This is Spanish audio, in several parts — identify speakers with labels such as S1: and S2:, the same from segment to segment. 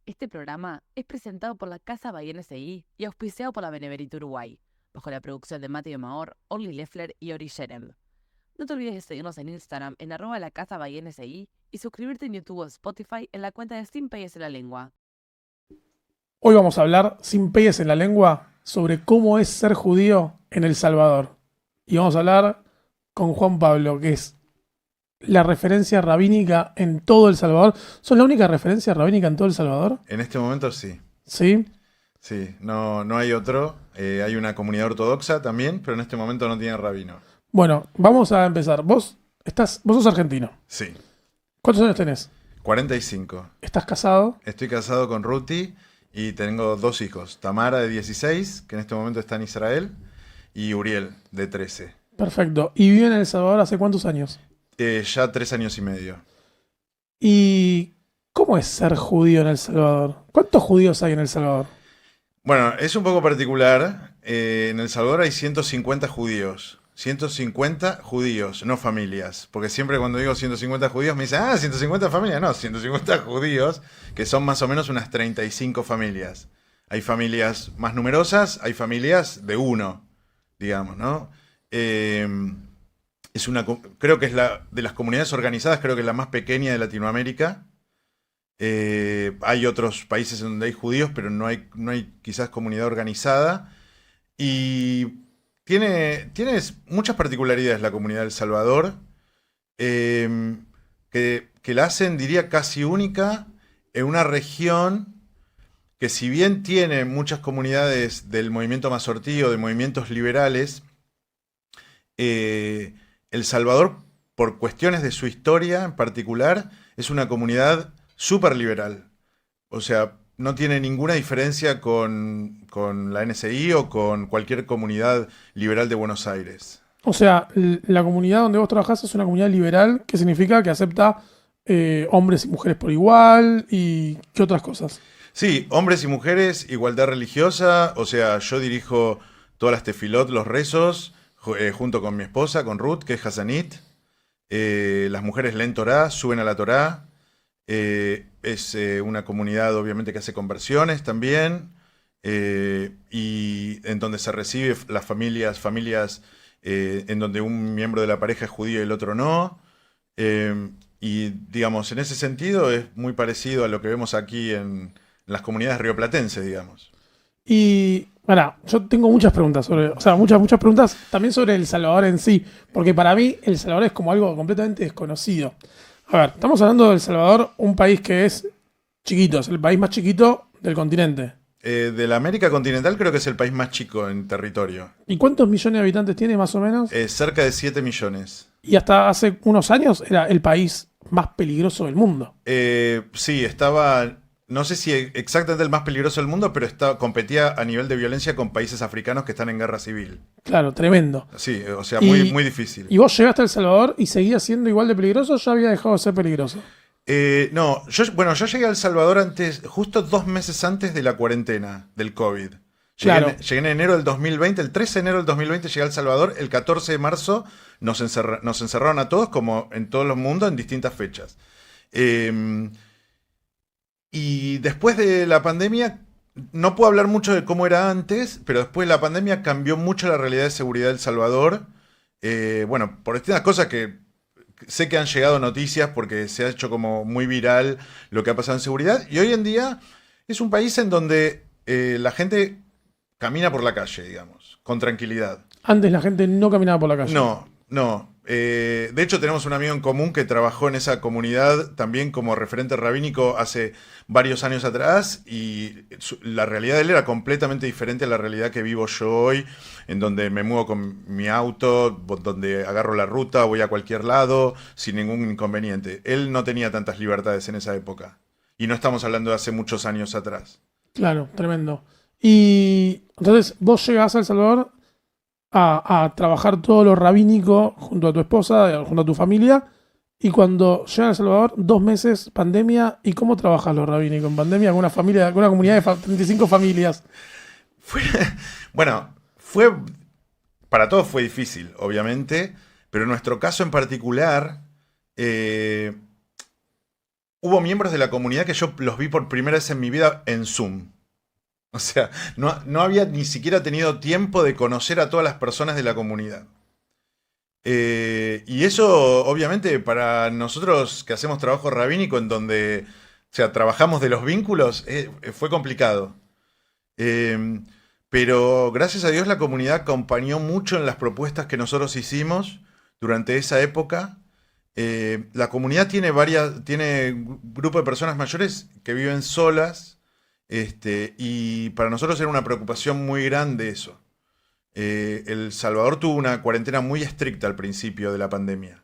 S1: Este programa es presentado por la Casa Bahía NSI y auspiciado por la Beneverito Uruguay, bajo la producción de Mati Maor, Orly Leffler y Ori Sherem. No te olvides de seguirnos en Instagram en @la Casa Bahía NSI y suscribirte en YouTube o Spotify en la cuenta de Sin Peyes en la Lengua.
S2: Hoy vamos a hablar, sin pegues en la lengua, sobre cómo es ser judío en El Salvador. Y vamos a hablar con Juan Pablo, que es la referencia rabínica en todo El Salvador. ¿Sos la única referencia rabínica en todo El Salvador?
S3: En este momento sí.
S2: Sí.
S3: Sí, no hay otro. Hay una comunidad ortodoxa también, pero en este momento no tiene rabino.
S2: Bueno, vamos a empezar. Vos sos argentino.
S3: Sí,
S2: ¿Cuántos años tenés?
S3: 45.
S2: ¿Estás casado?
S3: Estoy casado con Ruti y tengo dos hijos. Tamara, de 16, que en este momento está en Israel, y Uriel, de 13.
S2: Perfecto. ¿Y viven en El Salvador hace cuántos años?
S3: Ya 3 años y medio.
S2: ¿Y cómo es ser judío en El Salvador? ¿Cuántos judíos hay en El Salvador?
S3: Bueno, es un poco particular. En El Salvador hay 150 judíos. 150 judíos, no familias. Porque siempre cuando digo 150 judíos me dicen, 150 familias. No, 150 judíos, que son más o menos unas 35 familias. Hay familias más numerosas, hay familias de uno, digamos, ¿no? Eh, creo que es de las comunidades organizadas, creo que es la más pequeña de Latinoamérica. Hay otros países en donde hay judíos, pero no hay quizás comunidad organizada. Y tiene muchas particularidades la comunidad de El Salvador, eh, que la hacen, diría, casi única en una región que, si bien tiene muchas comunidades del movimiento mazortí o de movimientos liberales, eh, El Salvador, por cuestiones de su historia en particular, es una comunidad súper liberal. O sea, no tiene ninguna diferencia con la NSI o con cualquier comunidad liberal de Buenos Aires.
S2: O sea, la comunidad donde vos trabajás es una comunidad liberal, que significa que acepta hombres y mujeres por igual y qué otras cosas.
S3: Sí, hombres y mujeres, igualdad religiosa. O sea, yo dirijo todas las tefilot, los rezos, junto con mi esposa, con Ruth, que es Hassanit. Las mujeres leen Torá, suben a la Torá. Es una comunidad, obviamente, que hace conversiones también. Y en donde se recibe las familias en donde un miembro de la pareja es judío y el otro no. Y digamos, en ese sentido es muy parecido a lo que vemos aquí en las comunidades rioplatenses, digamos.
S2: Y, bueno, yo tengo muchas preguntas muchas preguntas también sobre El Salvador en sí, porque para mí El Salvador es como algo completamente desconocido. A ver, estamos hablando de El Salvador, un país que es chiquito, es el país más chiquito del continente.
S3: De la América continental creo que es el país más chico en territorio.
S2: ¿Y cuántos millones de habitantes tiene más o menos?
S3: Cerca de 7 millones.
S2: Y hasta hace unos años era el país más peligroso del mundo.
S3: Sí, no sé si exactamente el más peligroso del mundo, pero competía a nivel de violencia con países africanos que están en guerra civil.
S2: Claro, tremendo.
S3: Sí, o sea,
S2: Y,
S3: muy difícil.
S2: ¿Y vos llegaste a El Salvador y seguías siendo igual de peligroso o ya había dejado de ser peligroso?
S3: No, yo llegué a El Salvador justo 2 meses antes de la cuarentena del COVID.
S2: Claro.
S3: Llegué en enero del 2020, el 13 de enero del 2020 llegué a El Salvador, el 14 de marzo nos encerraron a todos, como en todo el mundo, en distintas fechas. Eh, y después de la pandemia, no puedo hablar mucho de cómo era antes, pero después de la pandemia cambió mucho la realidad de seguridad de El Salvador. Bueno, por estas cosas que sé que han llegado noticias porque se ha hecho como muy viral lo que ha pasado en seguridad. Y hoy en día es un país en donde la gente camina por la calle, digamos, con tranquilidad.
S2: Antes la gente no caminaba por la calle.
S3: No. De hecho, tenemos un amigo en común que trabajó en esa comunidad también como referente rabínico hace varios años atrás, y la realidad de él era completamente diferente a la realidad que vivo yo hoy, en donde me muevo con mi auto, donde agarro la ruta, voy a cualquier lado sin ningún inconveniente. Él no tenía tantas libertades en esa época. Y no estamos hablando de hace muchos años atrás.
S2: Claro, tremendo. Y entonces vos llegás a El Salvador a trabajar todo lo rabínico junto a tu esposa, junto a tu familia. Y cuando llegas a El Salvador, 2 meses, pandemia. ¿Y cómo trabajas lo rabínico en pandemia con con una comunidad de 35 familias?
S3: Fue, bueno, para todos fue difícil, obviamente, pero en nuestro caso en particular, hubo miembros de la comunidad que yo los vi por primera vez en mi vida en Zoom. O sea, no había ni siquiera tenido tiempo de conocer a todas las personas de la comunidad. Y eso, obviamente, para nosotros que hacemos trabajo rabínico en donde, o sea, trabajamos de los vínculos, fue complicado. Pero gracias a Dios la comunidad acompañó mucho en las propuestas que nosotros hicimos durante esa época. La comunidad tiene grupo de personas mayores que viven solas, y para nosotros era una preocupación muy grande eso. El Salvador tuvo una cuarentena muy estricta al principio de la pandemia.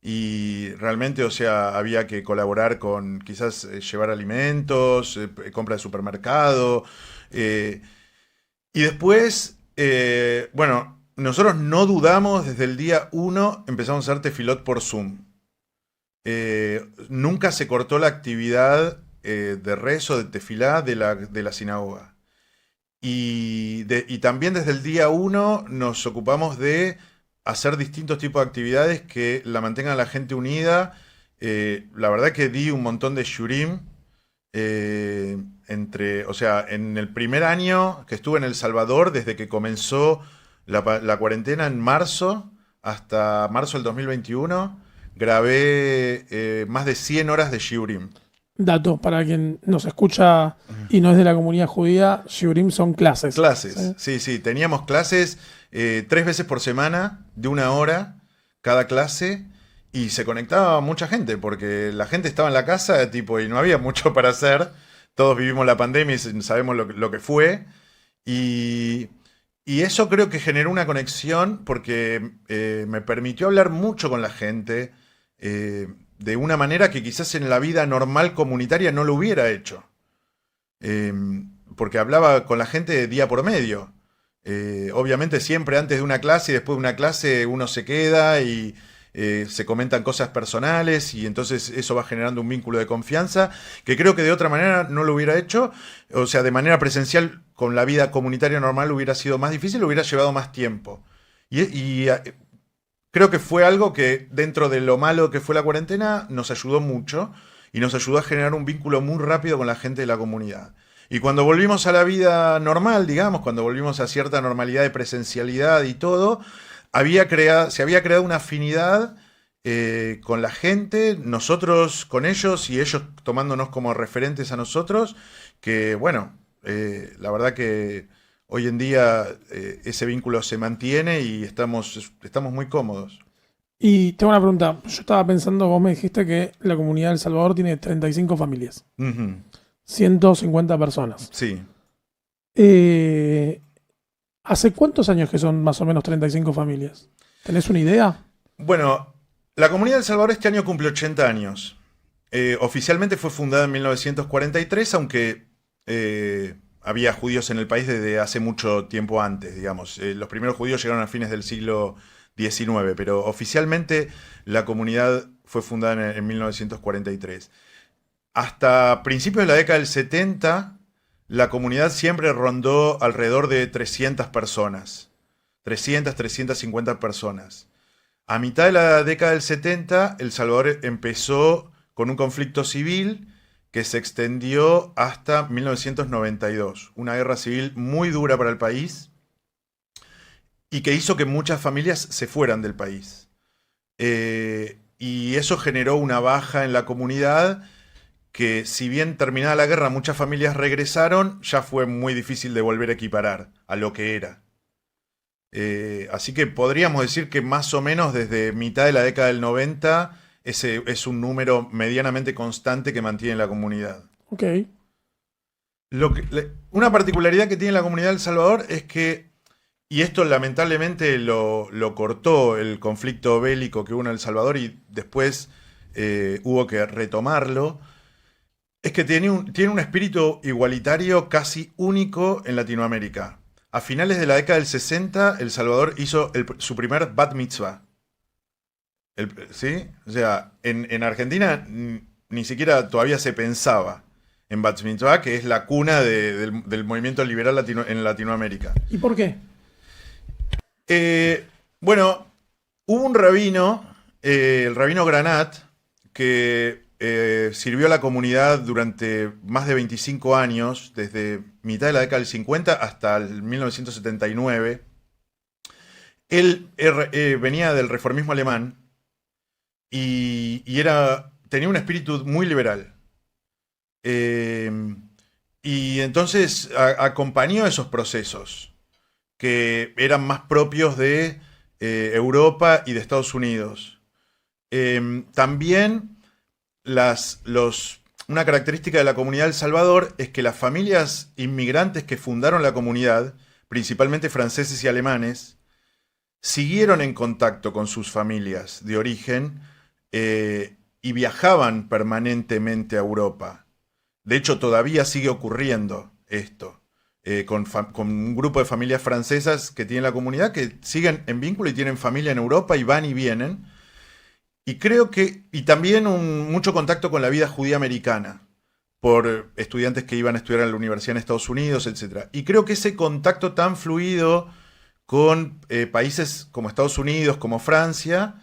S3: Y realmente, o sea, había que colaborar con quizás llevar alimentos, compra de supermercado. Y después, bueno, nosotros no dudamos desde el día 1, empezamos a hacer tefilot por Zoom. Nunca se cortó la actividad de rezo, de tefilá de la sinagoga. Y también desde el día 1 nos ocupamos de hacer distintos tipos de actividades que la mantengan a la gente unida. La verdad que di un montón de shurim. O sea, en el primer año que estuve en El Salvador, desde que comenzó la cuarentena en marzo hasta marzo del 2021, grabé más de 100 horas de shiurim.
S2: Dato, para quien nos escucha y no es de la comunidad judía, shiurim son clases.
S3: Clases, sí. Teníamos clases 3 veces por semana, de 1 hora cada clase, y se conectaba mucha gente, porque la gente estaba en la casa, tipo, y no había mucho para hacer. Todos vivimos la pandemia y sabemos lo que fue. Y eso creo que generó una conexión, porque me permitió hablar mucho con la gente, de una manera que quizás en la vida normal comunitaria no lo hubiera hecho. Porque hablaba con la gente día por medio. Obviamente siempre antes de una clase y después de una clase uno se queda y se comentan cosas personales, y entonces eso va generando un vínculo de confianza que creo que de otra manera no lo hubiera hecho. O sea, de manera presencial con la vida comunitaria normal hubiera sido más difícil, hubiera llevado más tiempo. Y creo que fue algo que, dentro de lo malo que fue la cuarentena, nos ayudó mucho y nos ayudó a generar un vínculo muy rápido con la gente de la comunidad. Y cuando volvimos a la vida normal, digamos, cuando volvimos a cierta normalidad de presencialidad y todo, se había creado una afinidad con la gente, nosotros con ellos y ellos tomándonos como referentes a nosotros, que bueno, la verdad que hoy en día ese vínculo se mantiene y estamos muy cómodos.
S2: Y tengo una pregunta. Yo estaba pensando, vos me dijiste que la comunidad de El Salvador tiene 35 familias. 150 personas.
S3: Sí.
S2: ¿Hace cuántos años que son más o menos 35 familias? ¿Tenés una idea?
S3: Bueno, la comunidad de El Salvador este año cumple 80 años. Oficialmente fue fundada en 1943, aunque había judíos en el país desde hace mucho tiempo antes, digamos. Los primeros judíos llegaron a fines del siglo XIX, pero oficialmente la comunidad fue fundada en 1943. Hasta principios de la década del 70, la comunidad siempre rondó alrededor de 300 personas. 350 personas. A mitad de la década del 70, El Salvador empezó con un conflicto civil que se extendió hasta 1992. Una guerra civil muy dura para el país y que hizo que muchas familias se fueran del país. Y eso generó una baja en la comunidad que, si bien terminada la guerra muchas familias regresaron, ya fue muy difícil de volver a equiparar a lo que era. Así que podríamos decir que más o menos desde mitad de la década del 90 ese es un número medianamente constante que mantiene la comunidad.
S2: Ok.
S3: Una particularidad que tiene la comunidad de El Salvador es que, y esto lamentablemente lo cortó el conflicto bélico que hubo en El Salvador y después hubo que retomarlo, es que tiene un espíritu igualitario casi único en Latinoamérica. A finales de la década del 60, El Salvador hizo su primer bat mitzvah. ¿Sí? O sea, en Argentina ni siquiera todavía se pensaba en bat mitzvah, que es la cuna del movimiento liberal en Latinoamérica.
S2: ¿Y por qué?
S3: Bueno, hubo un rabino, el rabino Granat, que sirvió a la comunidad durante más de 25 años, desde mitad de la década del 50 hasta el 1979. Él venía del reformismo alemán y tenía un espíritu muy liberal. Y entonces acompañó esos procesos que eran más propios de Europa y de Estados Unidos. También una característica de la comunidad de El Salvador es que las familias inmigrantes que fundaron la comunidad, principalmente franceses y alemanes, siguieron en contacto con sus familias de origen y viajaban permanentemente a Europa. De hecho, todavía sigue ocurriendo esto, con un grupo de familias francesas que tienen la comunidad, que siguen en vínculo y tienen familia en Europa y van y vienen. Y creo que, y también mucho contacto con la vida judía americana, por estudiantes que iban a estudiar en la universidad en Estados Unidos, etc. Y creo que ese contacto tan fluido con países como Estados Unidos, como Francia,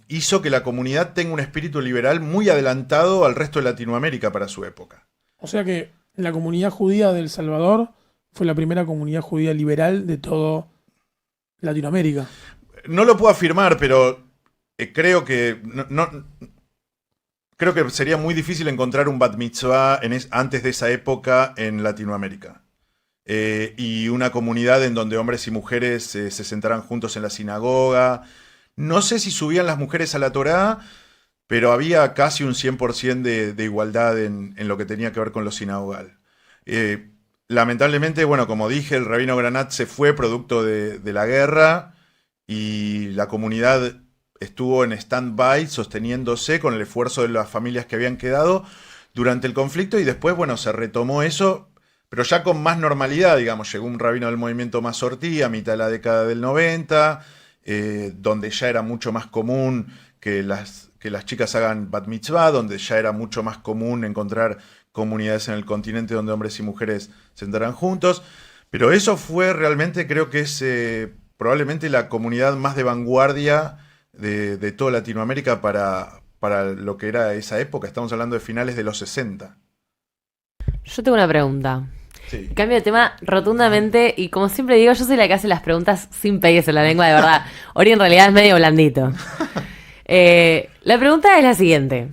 S3: hizo que la comunidad tenga un espíritu liberal muy adelantado al resto de Latinoamérica para su época.
S2: O sea que la comunidad judía de El Salvador fue la primera comunidad judía liberal de todo Latinoamérica.
S3: No lo puedo afirmar, pero creo que creo que sería muy difícil encontrar un bat mitzvah antes de esa época en Latinoamérica. Y una comunidad en donde hombres y mujeres se sentaran juntos en la sinagoga. No sé si subían las mujeres a la Torá, pero había casi un 100% de igualdad en lo que tenía que ver con lo sinagogal. Lamentablemente, bueno, como dije, el rabino Granat se fue producto de la guerra y la comunidad estuvo en stand-by, sosteniéndose con el esfuerzo de las familias que habían quedado durante el conflicto, y después, bueno, se retomó eso, pero ya con más normalidad, digamos. Llegó un rabino del movimiento Masortí a mitad de la década del 90, donde ya era mucho más común que las chicas hagan bat mitzvah, donde ya era mucho más común encontrar comunidades en el continente donde hombres y mujeres se sentaran juntos. Pero eso fue realmente, creo que es probablemente la comunidad más de vanguardia de toda Latinoamérica para lo que era esa época. Estamos hablando de finales de los 60.
S4: Yo tengo una pregunta.
S3: Sí.
S4: Cambio de tema rotundamente y como siempre digo, yo soy la que hace las preguntas sin pegues en la lengua, de verdad. Ori en realidad es medio blandito. La pregunta es la siguiente.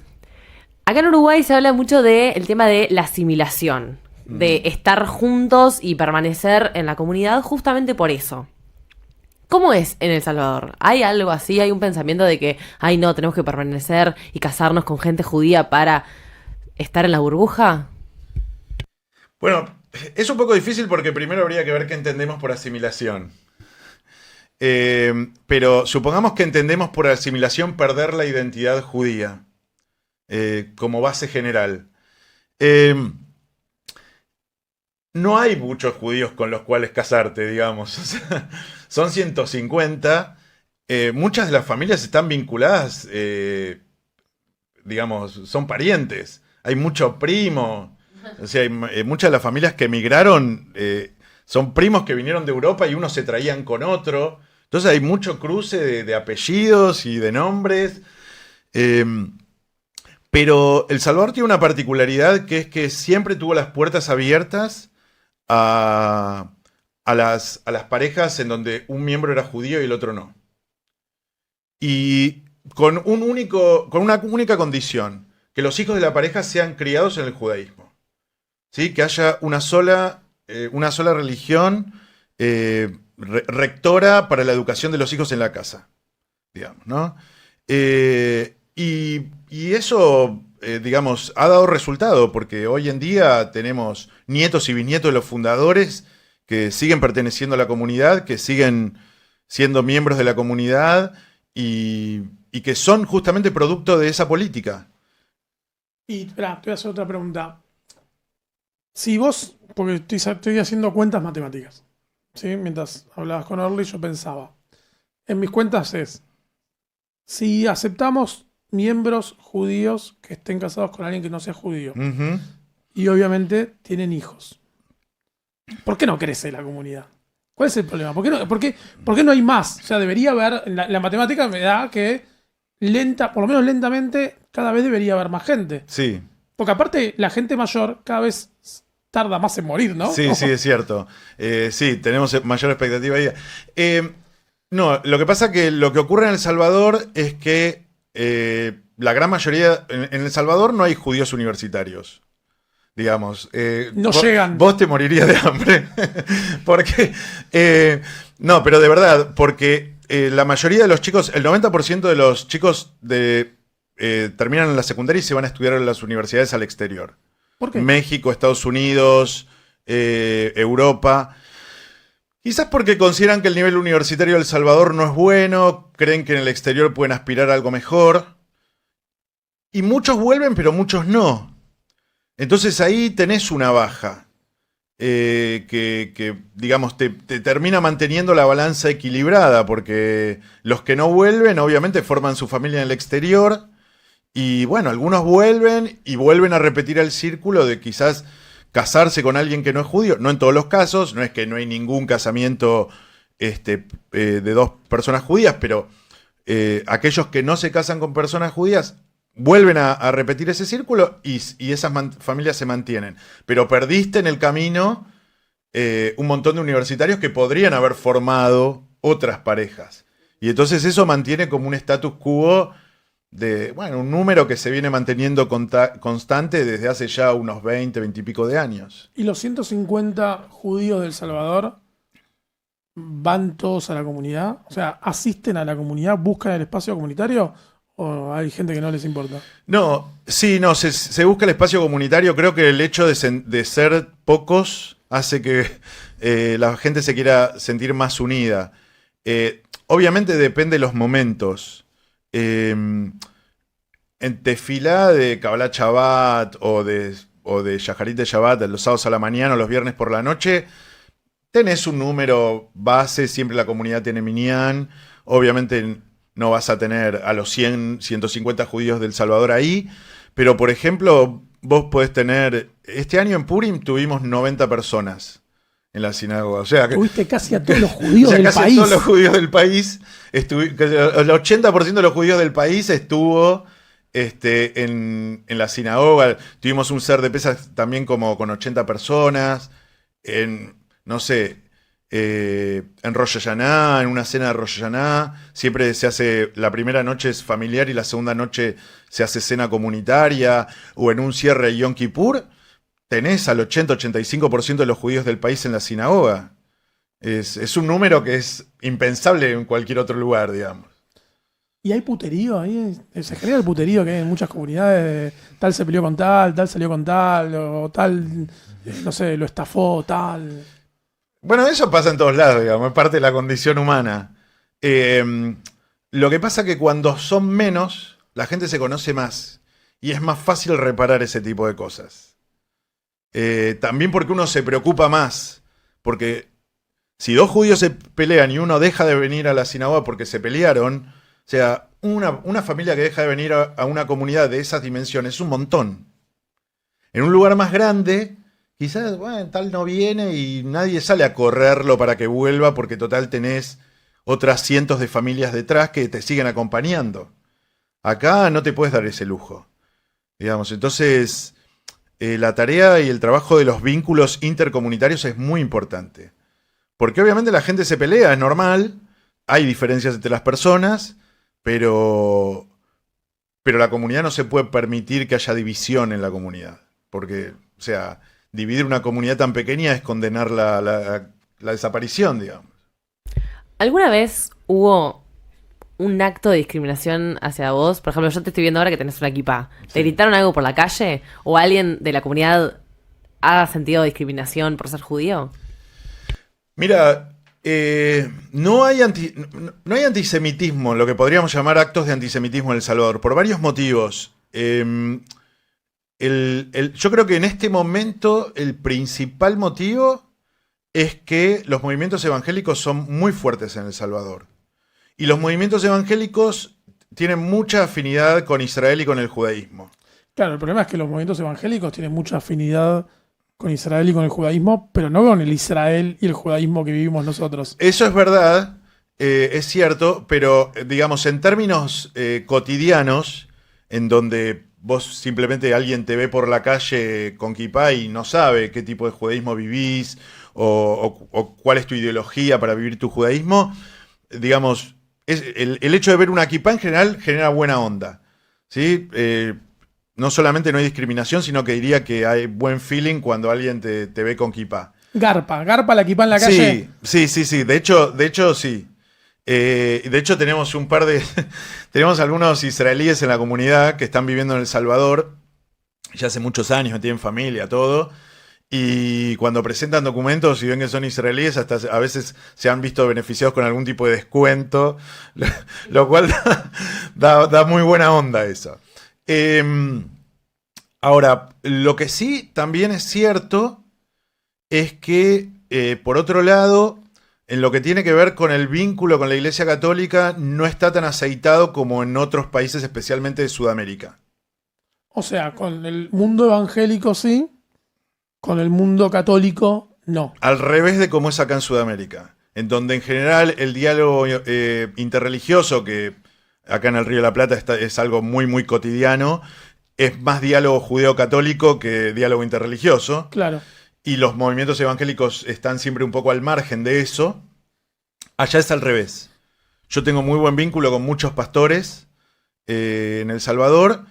S4: Acá en Uruguay se habla mucho del tema de la asimilación, de estar juntos y permanecer en la comunidad justamente por eso. ¿Cómo es en El Salvador? ¿Hay algo así? ¿Hay un pensamiento de que, ay no, tenemos que permanecer y casarnos con gente judía para estar en la burbuja?
S3: Bueno, es un poco difícil porque primero habría que ver qué entendemos por asimilación. Pero supongamos que entendemos por asimilación perder la identidad judía como base general. No hay muchos judíos con los cuales casarte, digamos. O sea, son 150. Muchas de las familias están vinculadas, digamos, son parientes. Hay mucho primo. O sea, hay muchas de las familias que emigraron son primos que vinieron de Europa y unos se traían con otro. Entonces hay mucho cruce de apellidos y de nombres. Pero El Salvador tiene una particularidad, que es que siempre tuvo las puertas abiertas a las parejas en donde un miembro era judío y el otro no. Y con una única condición: que los hijos de la pareja sean criados en el judaísmo. ¿Sí? Que haya una sola religión rectora para la educación de los hijos en la casa, digamos, ¿no? Y eso, digamos, ha dado resultado, porque hoy en día tenemos nietos y bisnietos de los fundadores que siguen perteneciendo a la comunidad, que siguen siendo miembros de la comunidad y que son justamente producto de esa política.
S2: Y espera, te voy a hacer otra pregunta. Si vos, porque estoy haciendo cuentas matemáticas, ¿sí? Mientras hablabas con Orly yo pensaba, en mis cuentas es, si aceptamos miembros judíos que estén casados con alguien que no sea judío, y obviamente tienen hijos, ¿por qué no crece la comunidad? ¿Cuál es el problema? ¿Por qué no hay más? O sea, debería haber, la matemática me da que por lo menos lentamente, cada vez debería haber más gente.
S3: Sí.
S2: Porque aparte, la gente mayor cada vez tarda más en morir, ¿no?
S3: Sí, sí, es cierto. Sí, tenemos mayor expectativa ahí. No, lo que pasa que lo que ocurre en El Salvador es que la gran mayoría... En El Salvador no hay judíos universitarios. Digamos.
S2: No llegan.
S3: Vos te morirías de hambre. Porque... no, pero de verdad, porque la mayoría de los chicos, el 90% de los chicos terminan en la secundaria y se van a estudiar en las universidades al exterior.
S2: ¿Por qué?
S3: México, Estados Unidos, Europa. Quizás porque consideran que el nivel universitario de El Salvador no es bueno, creen que en el exterior pueden aspirar a algo mejor. Y muchos vuelven, pero muchos no. Entonces ahí tenés una baja que digamos, te termina manteniendo la balanza equilibrada, porque los que no vuelven, obviamente, forman su familia en el exterior. Y bueno, algunos vuelven y vuelven a repetir el círculo de quizás casarse con alguien que no es judío. No en todos los casos, no es que no hay ningún casamiento de dos personas judías, pero aquellos que no se casan con personas judías vuelven a repetir ese círculo y esas familias se mantienen. Pero perdiste en el camino un montón de universitarios que podrían haber formado otras parejas. Y entonces eso mantiene como un status quo de, bueno, un número que se viene manteniendo constante desde hace ya unos 20 y pico de años.
S2: ¿Y los 150 judíos del Salvador van todos a la comunidad? O sea, ¿asisten a la comunidad? ¿Buscan el espacio comunitario? ¿O hay gente que no les importa?
S3: No, sí, no, se busca el espacio comunitario. Creo que el hecho de ser pocos hace que la gente se quiera sentir más unida. Obviamente depende de los momentos. En Tefilá de Kabbalat Shabbat o de Shaharit de Shabbat, los sábados a la mañana o los viernes por la noche, tenés un número base, siempre la comunidad tiene minyan. Obviamente no vas a tener a los 150 judíos del Salvador ahí, pero por ejemplo, vos podés tener, este año en Purim tuvimos 90 personas en la sinagoga. O sea,
S2: tuviste casi a todos los judíos del
S3: casi
S2: país.
S3: Todos los judíos del país, el 80% de los judíos del país estuvo en la sinagoga. Tuvimos un ser de pesas también como con 80 personas. No sé, en Rosh Hashanah, en una cena de Rosh Hashanah, siempre se hace, la primera noche es familiar y la segunda noche se hace cena comunitaria, o en un cierre de Yom Kippur, tenés al 80-85% de los judíos del país en la sinagoga. Es un número que es impensable en cualquier otro lugar, digamos.
S2: ¿Y hay puterío ahí? Se genera el puterío que hay en muchas comunidades. Tal se peleó con tal salió con tal, o tal, no sé, lo estafó, tal.
S3: Bueno, eso pasa en todos lados, digamos, es parte de la condición humana. Lo que pasa es que cuando son menos, la gente se conoce más y es más fácil reparar ese tipo de cosas. También porque uno se preocupa más, porque si dos judíos se pelean y uno deja de venir a la sinagoga porque se pelearon, o sea, una familia que deja de venir a una comunidad de esas dimensiones es un montón. En un lugar más grande, quizás, bueno, tal no viene y nadie sale a correrlo para que vuelva porque total tenés otras cientos de familias detrás que te siguen acompañando. Acá no te puedes dar ese lujo, digamos. Entonces, la tarea y el trabajo de los vínculos intercomunitarios es muy importante. Porque obviamente la gente se pelea, es normal, hay diferencias entre las personas, pero la comunidad no se puede permitir que haya división en la comunidad. Porque, o sea, dividir una comunidad tan pequeña es condenar la desaparición, digamos.
S4: ¿Alguna vez hubo un acto de discriminación hacia vos? Por ejemplo, yo te estoy viendo ahora que tenés una kipá. ¿Te gritaron algo por la calle? ¿O alguien de la comunidad ha sentido discriminación por ser judío?
S3: Mira, no hay antisemitismo, lo que podríamos llamar actos de antisemitismo en El Salvador, por varios motivos. Yo creo que en este momento el principal motivo es que los movimientos evangélicos son muy fuertes en El Salvador. Y los movimientos evangélicos tienen mucha afinidad con Israel y con el judaísmo.
S2: Claro, el problema es que los movimientos evangélicos tienen mucha afinidad con Israel y con el judaísmo, pero no con el Israel y el judaísmo que vivimos nosotros.
S3: Eso es verdad, es cierto, pero digamos, en términos cotidianos, en donde vos simplemente alguien te ve por la calle con kipá y no sabe qué tipo de judaísmo vivís o cuál es tu ideología para vivir tu judaísmo, digamos, el hecho de ver una kipá en general genera buena onda, ¿sí? No solamente no hay discriminación, sino que diría que hay buen feeling cuando alguien te ve con kipá.
S2: Garpa la kipá en la calle.
S3: Sí. De hecho, sí. De hecho, tenemos un par de. Tenemos algunos israelíes en la comunidad que están viviendo en El Salvador ya hace muchos años, tienen familia, todo. Y cuando presentan documentos y ven que son israelíes, hasta a veces se han visto beneficiados con algún tipo de descuento, lo cual da muy buena onda eso. Ahora, lo que sí también es cierto es que, por otro lado, en lo que tiene que ver con el vínculo con la Iglesia Católica, no está tan aceitado como en otros países, especialmente de Sudamérica.
S2: O sea, con el mundo evangélico sí, con el mundo católico no.
S3: Al revés de como es acá en Sudamérica, en donde en general el diálogo interreligioso, que acá en el Río de la Plata es algo muy, muy cotidiano, es más diálogo judeo-católico que diálogo interreligioso.
S2: Claro.
S3: Y los movimientos evangélicos están siempre un poco al margen de eso. Allá es al revés. Yo tengo muy buen vínculo con muchos pastores en El Salvador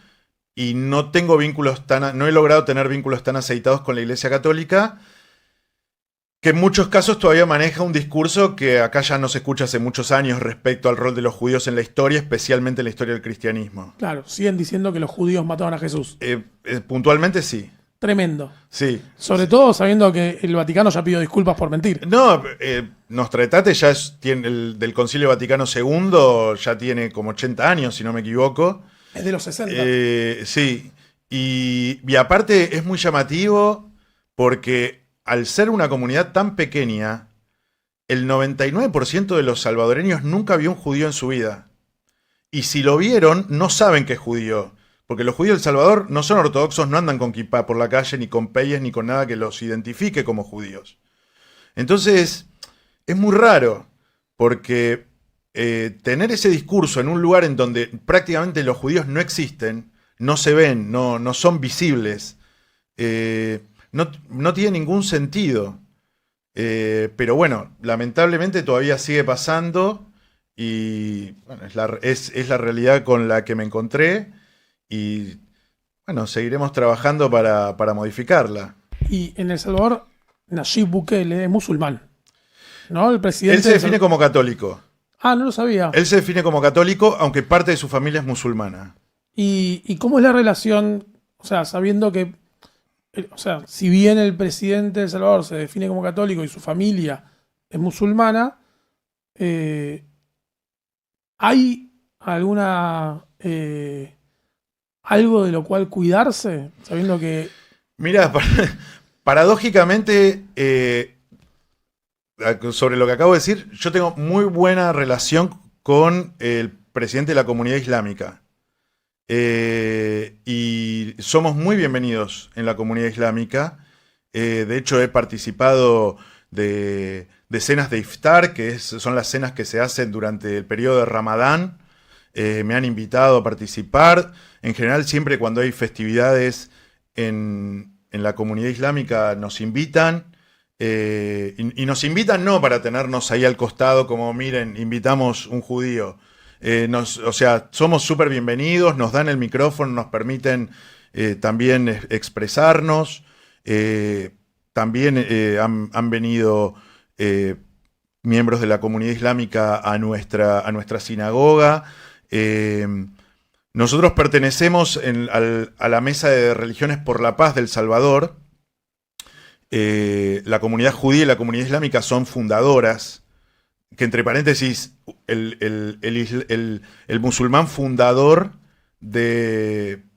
S3: y no he logrado tener vínculos tan aceitados con la Iglesia Católica, que en muchos casos todavía maneja un discurso que acá ya no se escucha hace muchos años respecto al rol de los judíos en la historia, especialmente en la historia del cristianismo.
S2: Claro, siguen diciendo que los judíos mataron a Jesús.
S3: Puntualmente sí.
S2: Tremendo.
S3: Sí.
S2: Sobre todo sabiendo que el Vaticano ya pidió disculpas por mentir.
S3: No, Nostra Aetate ya tiene del Concilio Vaticano II, ya tiene como 80 años, si no me equivoco.
S2: Es de los 60.
S3: Sí. Y aparte es muy llamativo porque al ser una comunidad tan pequeña, el 99% de los salvadoreños nunca vio un judío en su vida. Y si lo vieron, no saben que es judío. Porque los judíos de El Salvador no son ortodoxos, no andan con kipá por la calle, ni con peyes, ni con nada que los identifique como judíos. Entonces, es muy raro, porque tener ese discurso en un lugar en donde prácticamente los judíos no existen, no se ven, no son visibles, no tiene ningún sentido. Pero bueno, lamentablemente todavía sigue pasando y bueno, es la realidad con la que me encontré. Y bueno, seguiremos trabajando para modificarla.
S2: Y en El Salvador, Nayib Bukele es musulmán, ¿no? El presidente.
S3: Él se define como católico.
S2: Ah, no lo sabía.
S3: Él se define como católico, aunque parte de su familia es musulmana.
S2: ¿Y cómo es la relación? O sea, sabiendo que, o sea, si bien el presidente de El Salvador se define como católico y su familia es musulmana, ¿hay alguna algo de lo cual cuidarse? Sabiendo que...
S3: Mira, paradójicamente, sobre lo que acabo de decir, yo tengo muy buena relación con el presidente de la comunidad islámica. Y somos muy bienvenidos en la comunidad islámica. De hecho, he participado de cenas de iftar, que son las cenas que se hacen durante el periodo de Ramadán. Me han invitado a participar. En general, siempre cuando hay festividades en la comunidad islámica nos invitan. Y nos invitan no para tenernos ahí al costado como, miren, invitamos un judío. O sea, somos súper bienvenidos, nos dan el micrófono, nos permiten también expresarnos. También han venido miembros de la comunidad islámica a nuestra sinagoga. Nosotros pertenecemos a la Mesa de Religiones por la Paz del Salvador. La comunidad judía y la comunidad islámica son fundadoras, que entre paréntesis, el musulmán fundador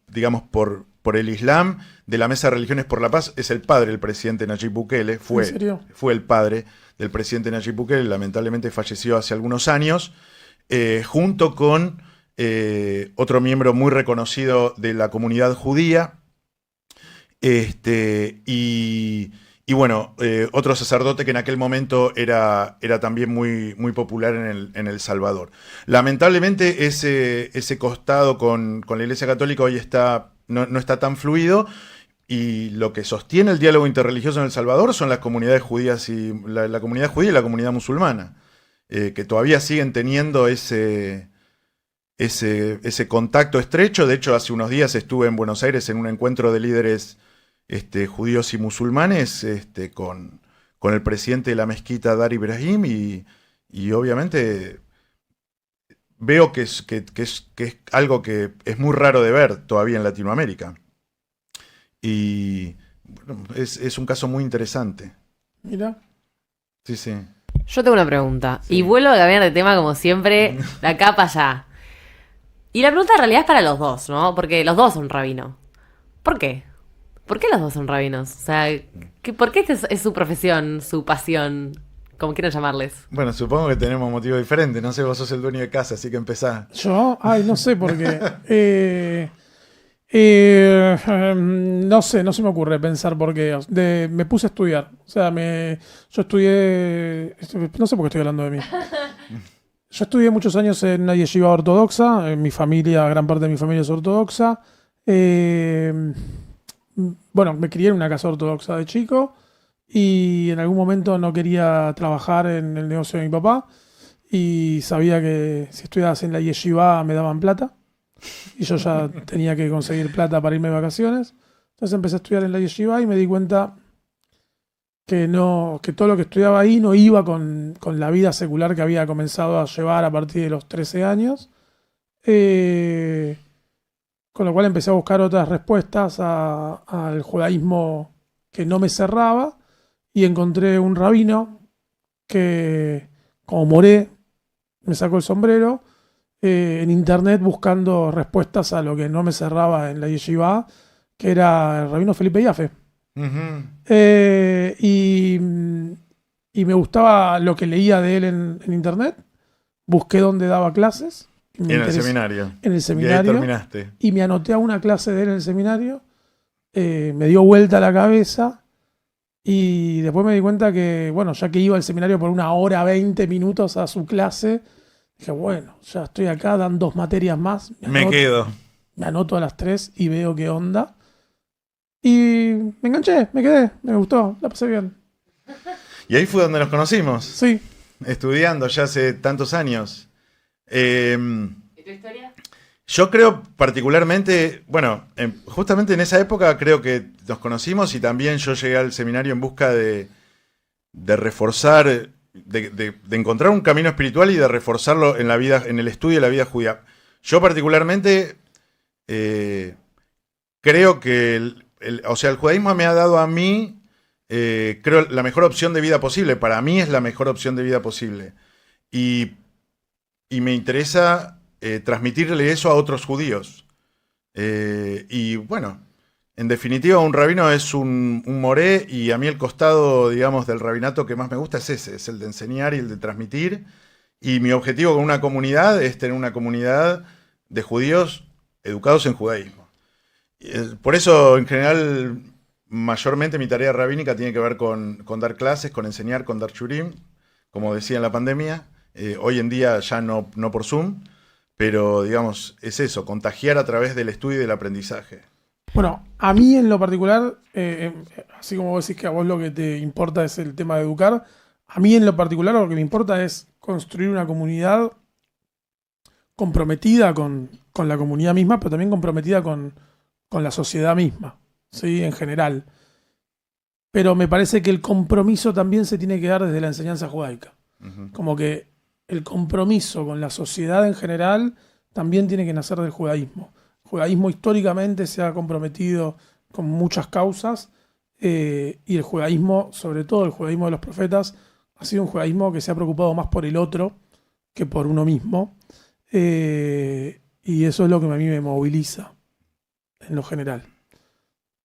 S3: digamos, por el Islam, de la Mesa de Religiones por la Paz, es el padre del presidente Nayib Bukele.
S2: ¿En serio?
S3: Fue el padre del presidente Nayib Bukele, lamentablemente falleció hace algunos años, junto con otro miembro muy reconocido de la comunidad judía. Y Y bueno, otro sacerdote que en aquel momento era también muy, muy popular en El Salvador. Lamentablemente ese costado con la Iglesia Católica hoy no está tan fluido, y lo que sostiene el diálogo interreligioso en El Salvador son las comunidades judías y la comunidad judía y la comunidad musulmana, que todavía siguen teniendo ese contacto estrecho. De hecho, hace unos días estuve en Buenos Aires en un encuentro de líderes judíos y musulmanes con el presidente de la mezquita, Dar Ibrahim, y obviamente veo que es algo que es muy raro de ver todavía en Latinoamérica. Y bueno, es un caso muy interesante.
S2: Mira.
S3: Sí, sí.
S4: Yo tengo una pregunta.
S3: Sí.
S4: Y vuelvo a cambiar de tema como siempre, de acá para allá. Y la pregunta en realidad es para los dos, ¿no? Porque los dos son rabinos. ¿Por qué? ¿Por qué los dos son rabinos? O sea, ¿por qué es su profesión, su pasión? Como quieran llamarles.
S3: Bueno, supongo que tenemos motivos diferentes. No sé, vos sos el dueño de casa, así que empezá.
S2: Yo, no sé por qué. No sé, no se me ocurre pensar por qué. Me puse a estudiar. O sea, yo estudié. No sé por qué estoy hablando de mí. Yo estudié muchos años en una yeshiva ortodoxa. En mi familia, gran parte de mi familia es ortodoxa. Bueno, me crié en una casa ortodoxa de chico. Y en algún momento no quería trabajar en el negocio de mi papá. Y sabía que si estudiabas en la yeshiva me daban plata. Y yo ya tenía que conseguir plata para irme de vacaciones. Entonces empecé a estudiar en la yeshiva y me di cuenta que todo lo que estudiaba ahí no iba con la vida secular que había comenzado a llevar a partir de los 13 años. Con lo cual empecé a buscar otras respuestas al judaísmo que no me cerraba, y encontré un rabino que, como moré, me sacó el sombrero en internet buscando respuestas a lo que no me cerraba en la yeshiva, que era el rabino Felipe Yaffe.
S3: Uh-huh.
S2: Y me gustaba lo que leía de él en internet. Busqué dónde daba clases.
S3: En el seminario.
S2: En el seminario.
S3: Y ahí terminaste.
S2: Y me anoté a una clase de él en el seminario. Me dio vuelta la cabeza. Y después me di cuenta que, bueno, ya que iba al seminario por 1 hora 20 minutos a su clase, dije, bueno, ya estoy acá, dan 2 materias más.
S3: Me quedo.
S2: Me anoto a las 3 y veo qué onda. Y me enganché, me quedé, me gustó, la pasé bien.
S3: Y ahí fue donde nos conocimos.
S2: Sí.
S3: Estudiando ya hace tantos años.
S4: ¿Y tu historia?
S3: Yo creo particularmente, bueno, justamente en esa época creo que nos conocimos, y también yo llegué al seminario en busca de reforzar, de encontrar un camino espiritual y de reforzarlo en la vida, en el estudio de la vida judía. Yo particularmente creo que el judaísmo me ha dado a mí, creo, la mejor opción de vida posible. Para mí es la mejor opción de vida posible. Y me interesa transmitirle eso a otros judíos. Y bueno, en definitiva, un rabino es un moré, y a mí el costado, digamos, del rabinato que más me gusta es ese, es el de enseñar y el de transmitir. Y mi objetivo con una comunidad es tener una comunidad de judíos educados en judaísmo. Por eso, en general, mayormente mi tarea rabínica tiene que ver con dar clases, con enseñar, con dar shurim, como decía en la pandemia. Hoy en día ya no por Zoom, pero digamos, es eso, contagiar a través del estudio y del aprendizaje.
S2: Bueno, a mí en lo particular, así como vos decís que a vos lo que te importa es el tema de educar, a mí en lo particular lo que me importa es construir una comunidad comprometida con la comunidad misma, pero también comprometida con la sociedad misma, ¿sí? En general. Pero me parece que el compromiso también se tiene que dar desde la enseñanza judaica.
S3: Uh-huh.
S2: Como que el compromiso con la sociedad en general también tiene que nacer del judaísmo. El judaísmo históricamente se ha comprometido con muchas causas, y el judaísmo, sobre todo el judaísmo de los profetas, ha sido un judaísmo que se ha preocupado más por el otro que por uno mismo. Y eso es lo que a mí me moviliza en lo general.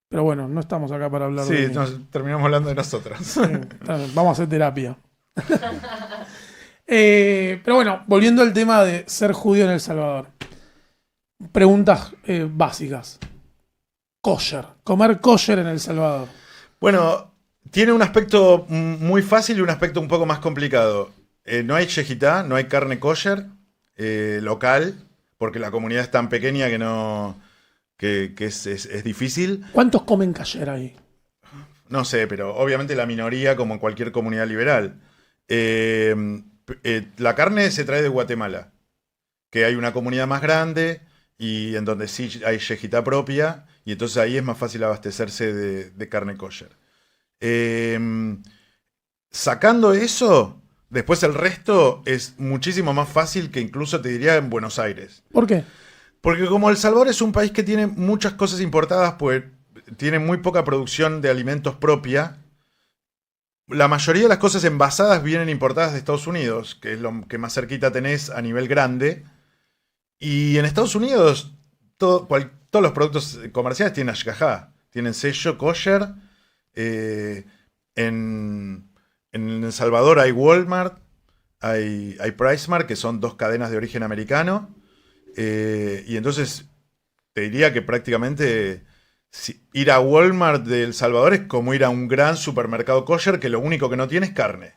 S2: Pero bueno, no estamos acá para hablar de...
S3: Sí, terminamos hablando de nosotros.
S2: Sí, vamos a hacer terapia. Pero bueno, volviendo al tema de ser judío en El Salvador. Preguntas básicas. Kosher. Comer kosher en El Salvador.
S3: Bueno, Tiene un aspecto muy fácil y un aspecto un poco más complicado. No hay shejitá, no hay carne kosher local, porque la comunidad es tan pequeña que no que es difícil.
S2: ¿Cuántos comen kasher ahí?
S3: No sé, pero obviamente la minoría, como en cualquier comunidad liberal. La carne se trae de Guatemala, que hay una comunidad más grande y en donde sí hay shejitá propia, y entonces ahí es más fácil abastecerse de carne kosher. Sacando eso, después el resto es muchísimo más fácil que incluso te diría en Buenos Aires.
S2: ¿Por qué?
S3: Porque como El Salvador es un país que tiene muchas cosas importadas, pues tiene muy poca producción de alimentos propia. La mayoría de las cosas envasadas vienen importadas de Estados Unidos, que es lo que más cerquita tenés a nivel grande. Y en Estados Unidos todos los productos comerciales tienen ashgajá, tienen sello kosher. En El Salvador hay Walmart, hay PriceMart, que son 2 cadenas de origen americano. Y entonces te diría que prácticamente ir a Walmart de El Salvador es como ir a un gran supermercado kosher que lo único que no tiene es carne.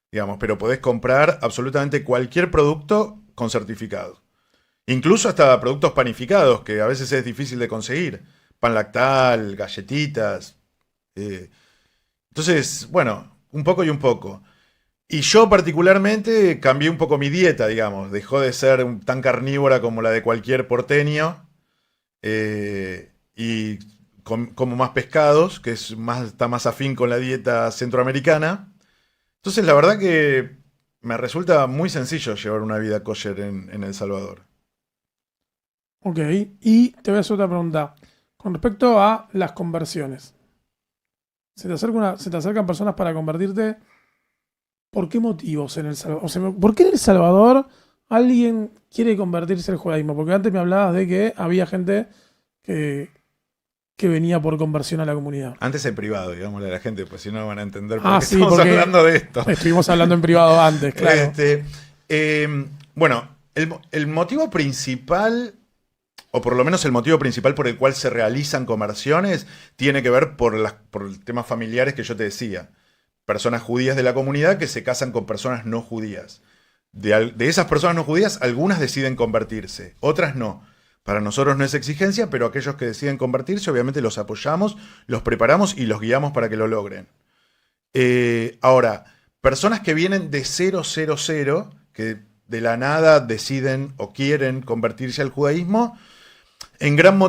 S3: Digamos, pero podés comprar absolutamente cualquier producto con certificado. Incluso hasta productos panificados, que a veces es difícil de conseguir. Pan lactal, galletitas. Entonces, bueno, un poco y un poco. Y yo particularmente cambié un poco mi dieta, digamos. Dejó de ser tan carnívora como la de cualquier porteño. Y como más pescados, que está más afín con la dieta centroamericana. Entonces, la verdad que me resulta muy sencillo llevar una vida kosher en El Salvador.
S2: Ok, y te voy a hacer otra pregunta. Con respecto a las conversiones. Se te acercan personas para convertirte. ¿Por qué motivos en El Salvador? O sea, ¿por qué en El Salvador alguien quiere convertirse al judaísmo? Porque antes me hablabas de que había gente que venía por conversión a la comunidad.
S3: Antes en privado, digámosle a la gente, pues si no van a entender por qué
S2: Sí,
S3: estamos
S2: porque
S3: hablando de esto.
S2: Estuvimos hablando en privado antes, claro.
S3: Bueno, el motivo principal, o por lo menos el motivo principal por el cual se realizan conversiones, tiene que ver por los temas familiares que yo te decía. Personas judías de la comunidad que se casan con personas no judías. De esas personas no judías, algunas deciden convertirse, otras no. Para nosotros no es exigencia, pero aquellos que deciden convertirse, obviamente los apoyamos, los preparamos y los guiamos para que lo logren. Ahora, personas que vienen de 000, que de la nada deciden o quieren convertirse al judaísmo, en gran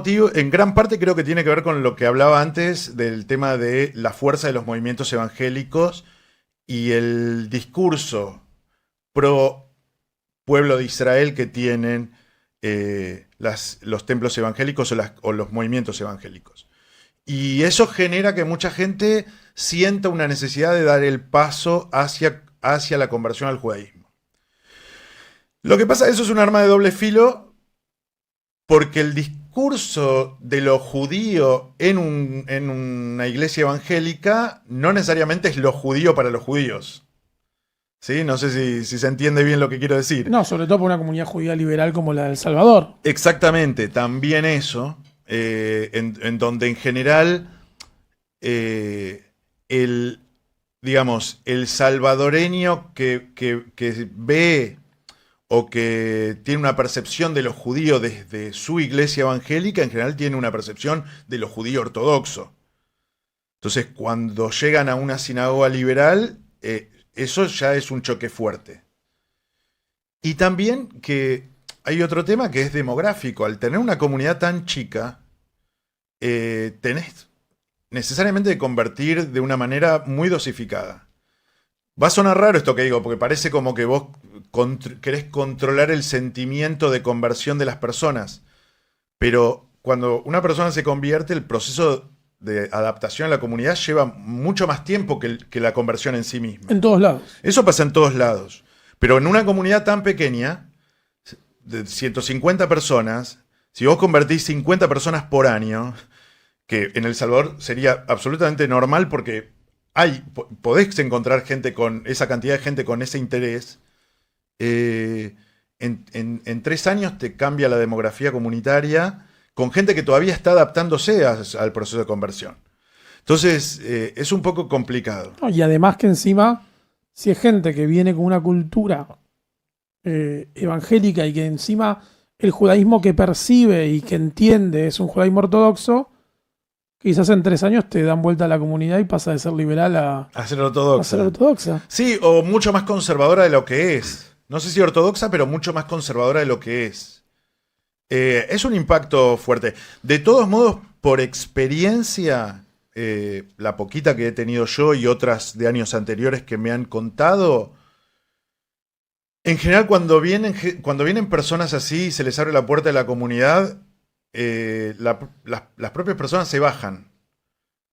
S3: parte creo que tiene que ver con lo que hablaba antes del tema de la fuerza de los movimientos evangélicos y el discurso pro pueblo de Israel que tienen los templos evangélicos o los movimientos evangélicos. Y eso genera que mucha gente sienta una necesidad de dar el paso hacia la conversión al judaísmo. Lo que pasa, eso es un arma de doble filo, porque el discurso de lo judío en una iglesia evangélica no necesariamente es lo judío para los judíos. ¿Sí? No sé si se entiende bien lo que quiero decir.
S2: No, sobre todo por una comunidad judía liberal como la de El Salvador.
S3: Exactamente, también eso, en donde en general el salvadoreño que ve o que tiene una percepción de lo judío desde su iglesia evangélica, en general tiene una percepción de lo judío ortodoxo. Entonces, cuando llegan a una sinagoga liberal, eso ya es un choque fuerte. Y también que hay otro tema que es demográfico. Al tener una comunidad tan chica, tenés necesariamente que convertir de una manera muy dosificada. Va a sonar raro esto que digo, porque parece como que vos querés controlar el sentimiento de conversión de las personas. Pero cuando una persona se convierte, el proceso de adaptación a la comunidad lleva mucho más tiempo que la conversión en sí misma.
S2: En todos lados.
S3: Eso pasa en todos lados. Pero en una comunidad tan pequeña, de 150 personas, si vos convertís 50 personas por año, que en El Salvador sería absolutamente normal porque podés encontrar gente esa cantidad de gente con ese interés, en 3 años te cambia la demografía comunitaria con gente que todavía está adaptándose al proceso de conversión. Entonces, es un poco complicado.
S2: No, y además que encima, si es gente que viene con una cultura evangélica y que encima el judaísmo que percibe y que entiende es un judaísmo ortodoxo, quizás en 3 años te dan vuelta a la comunidad y pasa de ser liberal a
S3: Ser
S2: ser ortodoxa.
S3: Sí, o mucho más conservadora de lo que es. No sé si ortodoxa, pero mucho más conservadora de lo que es. Es un impacto fuerte. De todos modos, por experiencia, la poquita que he tenido yo y otras de años anteriores que me han contado, en general cuando vienen personas así y se les abre la puerta de la comunidad, las propias personas se bajan.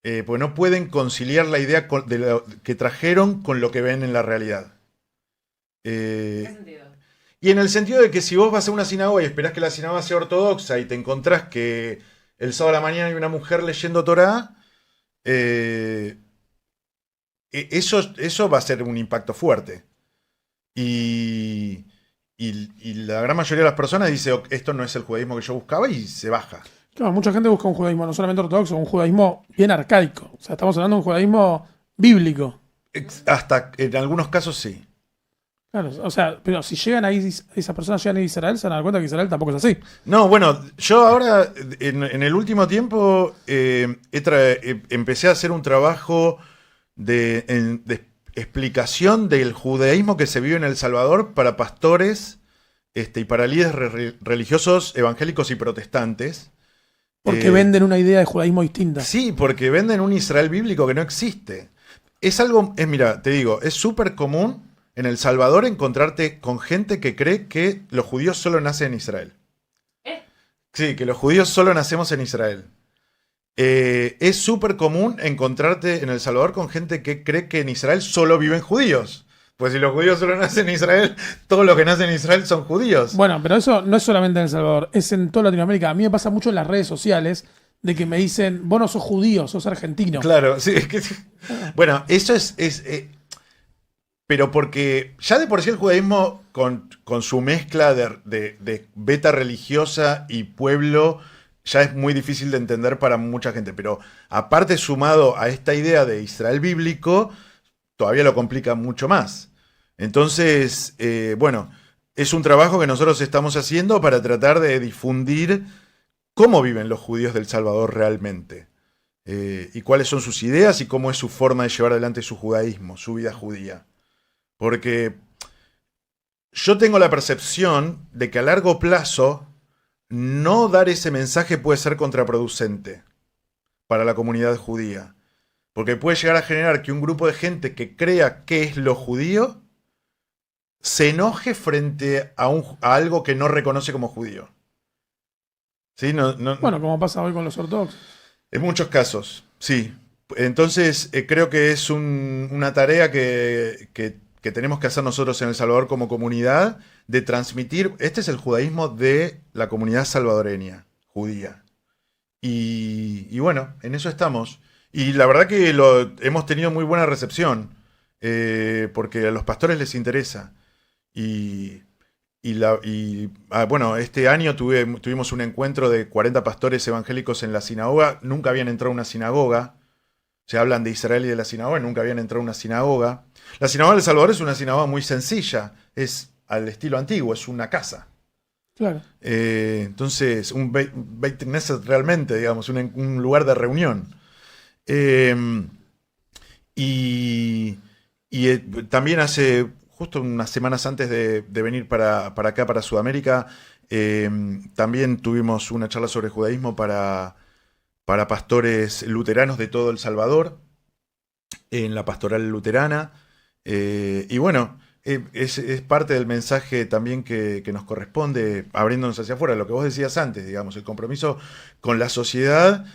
S3: Porque no pueden conciliar la idea de lo que trajeron con lo que ven en la realidad.
S4: ¿Qué sentido?
S3: Y en el sentido de que si vos vas a una sinagoga y esperás que la sinagoga sea ortodoxa y te encontrás que el sábado a la mañana hay una mujer leyendo Torá, eso va a ser un impacto fuerte. Y la gran mayoría de las personas dice, esto no es el judaísmo que yo buscaba, y se baja.
S2: Claro, mucha gente busca un judaísmo no solamente ortodoxo, un judaísmo bien arcaico. O sea, estamos hablando de un judaísmo bíblico.
S3: Hasta en algunos casos sí.
S2: Claro, o sea, pero si llegan ahí, esas personas llegan a Israel, se van a dar cuenta que Israel tampoco es así.
S3: No, bueno, yo ahora, en el último tiempo, empecé a hacer un trabajo de explicación del judaísmo que se vive en El Salvador para pastores y para líderes religiosos evangélicos y protestantes.
S2: Porque venden una idea de judaísmo distinta.
S3: Sí, porque venden un Israel bíblico que no existe. Mira, te digo, es súper común en El Salvador encontrarte con gente que cree que los judíos solo nacen en Israel. Sí, que los judíos solo nacemos en Israel. Es súper común encontrarte en El Salvador con gente que cree que en Israel solo viven judíos. Pues si los judíos solo nacen en Israel, todos los que nacen en Israel son judíos.
S2: Bueno, pero eso no es solamente en El Salvador, es en toda Latinoamérica. A mí me pasa mucho en las redes sociales de que me dicen, vos no sos judío, sos argentino.
S3: Claro, sí. Bueno, eso es pero porque ya de por sí el judaísmo, con su mezcla de beta religiosa y pueblo, ya es muy difícil de entender para mucha gente. Pero aparte, sumado a esta idea de Israel bíblico, todavía lo complica mucho más. Entonces, bueno, es un trabajo que nosotros estamos haciendo para tratar de difundir cómo viven los judíos del Salvador realmente. Y cuáles son sus ideas y cómo es su forma de llevar adelante su judaísmo, su vida judía. Porque yo tengo la percepción de que a largo plazo no dar ese mensaje puede ser contraproducente para la comunidad judía. Porque puede llegar a generar que un grupo de gente que crea que es lo judío se enoje frente a algo que no reconoce como judío. ¿Sí?
S2: Bueno, como pasa hoy con los ortodoxos.
S3: En muchos casos, sí. Entonces, creo que es una tarea que tenemos que hacer nosotros en El Salvador como comunidad, de transmitir, este es el judaísmo de la comunidad salvadoreña, judía. Y bueno, en eso estamos. Y la verdad que hemos tenido muy buena recepción, porque a los pastores les interesa. Bueno, este año tuvimos un encuentro de 40 pastores evangélicos en la sinagoga. Nunca habían entrado a una sinagoga. Se hablan de Israel y de la sinagoga, nunca habían entrado a una sinagoga. La sinagoga de El Salvador es una sinagoga muy sencilla, es al estilo antiguo, es una casa.
S2: Claro.
S3: Entonces, un Beit Knesset realmente, digamos, un lugar de reunión. También justo unas semanas antes de venir para acá, para Sudamérica, también tuvimos una charla sobre judaísmo para pastores luteranos de todo El Salvador, en la pastoral luterana. Y bueno, es parte del mensaje también que nos corresponde, abriéndonos hacia afuera, lo que vos decías antes, digamos, el compromiso con la sociedad,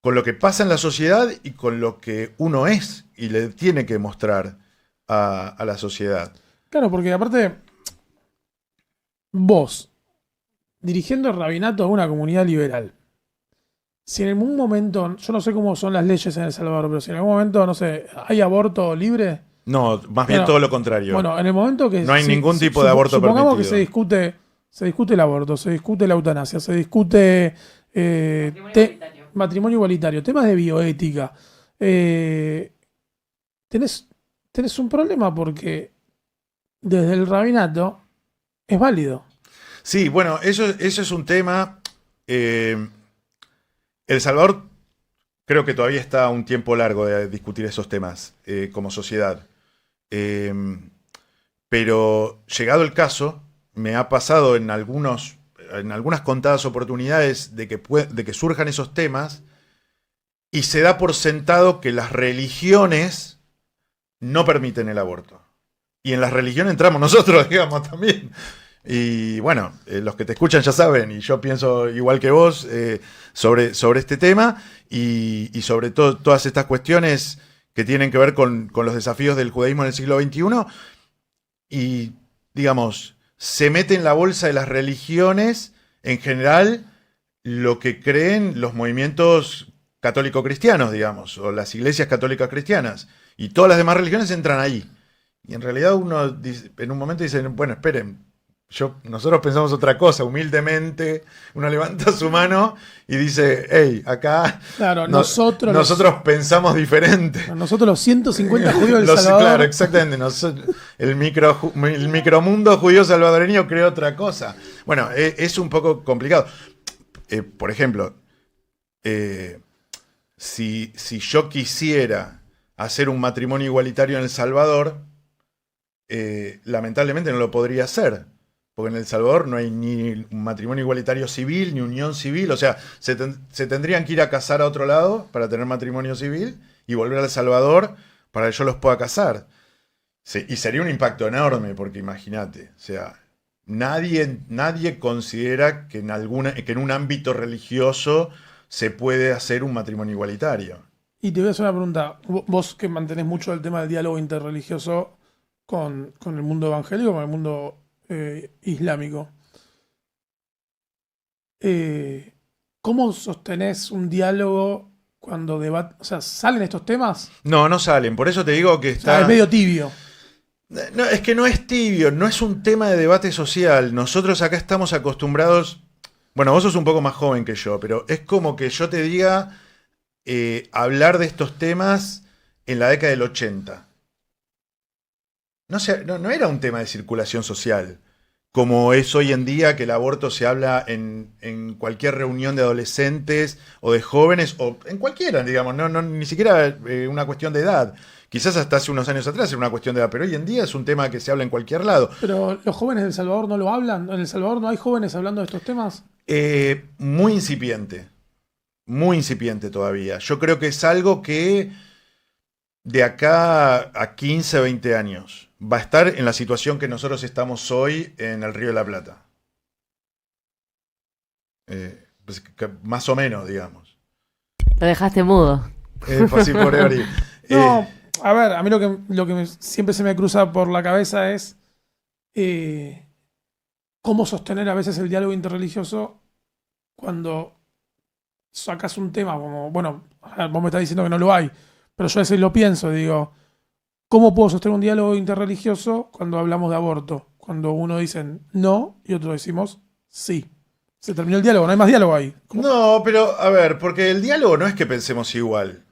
S3: con lo que pasa en la sociedad y con lo que uno es y le tiene que mostrar a la sociedad.
S2: Claro, porque aparte, vos, dirigiendo el rabinato a una comunidad liberal, si en algún momento, yo no sé cómo son las leyes en El Salvador, pero si en algún momento, no sé, ¿hay aborto libre?
S3: No, más bien todo lo contrario.
S2: Bueno, en el momento que...
S3: No hay ningún tipo de aborto permitido.
S2: Supongamos que se discute el aborto, se discute la eutanasia, se discute matrimonio igualitario, temas de bioética, tenés un problema porque desde el rabinato es válido.
S3: Sí, bueno, eso es un tema. El Salvador creo que todavía está un tiempo largo de discutir esos temas como sociedad. Pero llegado el caso, me ha pasado en algunas contadas oportunidades de que surjan esos temas y se da por sentado que las religiones no permiten el aborto. Y en las religiones entramos nosotros, digamos, también. Y bueno, los que te escuchan ya saben, y yo pienso igual que vos sobre este tema y sobre todo todas estas cuestiones que tienen que ver con los desafíos del judaísmo en el siglo XXI. Y, digamos, se mete en la bolsa de las religiones, en general, lo que creen los movimientos católico-cristianos, digamos, o las iglesias católicas cristianas. Y todas las demás religiones entran ahí. Y en realidad uno dice, en un momento dice, bueno, esperen, nosotros pensamos otra cosa, humildemente, uno levanta su mano y dice, hey, acá
S2: Claro,
S3: nosotros pensamos diferente.
S2: Nosotros los 150 judíos del Salvador.
S3: Claro, exactamente. El micromundo judío salvadoreño cree otra cosa. Bueno, es un poco complicado. Por ejemplo, si yo quisiera hacer un matrimonio igualitario en El Salvador, lamentablemente no lo podría hacer. Porque en El Salvador no hay ni un matrimonio igualitario civil, ni unión civil. O sea, se tendrían que ir a casar a otro lado para tener matrimonio civil y volver a El Salvador para que yo los pueda casar. Sí, y sería un impacto enorme, porque imagínate, o sea, nadie considera que en un ámbito religioso se puede hacer un matrimonio igualitario.
S2: Y te voy a hacer una pregunta. Vos que mantenés mucho el tema del diálogo interreligioso con el mundo evangélico, con el mundo islámico. ¿Cómo sostenés un diálogo cuando o sea, salen estos temas?
S3: No salen, por eso te digo que
S2: O sea, es medio tibio.
S3: No, es que no es tibio, no es un tema de debate social. Nosotros acá estamos acostumbrados. Bueno, vos sos un poco más joven que yo, pero es como que yo te diga hablar de estos temas en la década del 80. No era un tema de circulación social, como es hoy en día, que el aborto se habla en cualquier reunión de adolescentes o de jóvenes, o en cualquiera, digamos, ni siquiera una cuestión de edad. Quizás hasta hace unos años atrás era una cuestión de edad, pero hoy en día es un tema que se habla en cualquier lado.
S2: ¿Pero los jóvenes de El Salvador no lo hablan? ¿En El Salvador no hay jóvenes hablando de estos temas?
S3: Muy incipiente todavía. Yo creo que es algo que de acá a 15, 20 años va a estar en la situación que nosotros estamos hoy en el Río de la Plata. Pues, más o menos, digamos.
S4: Lo dejaste mudo.
S3: Fácil por Ori.
S2: No, a ver, a mí lo que siempre se me cruza por la cabeza es cómo sostener a veces el diálogo interreligioso cuando sacas un tema como, bueno, vos me estás diciendo que no lo hay, pero yo a veces lo pienso, digo, ¿cómo puedo sostener un diálogo interreligioso cuando hablamos de aborto? Cuando uno dice no y otro decimos sí. Se terminó el diálogo, no hay más diálogo ahí. ¿Cómo?
S3: No, pero a ver, porque el diálogo no es que pensemos igual.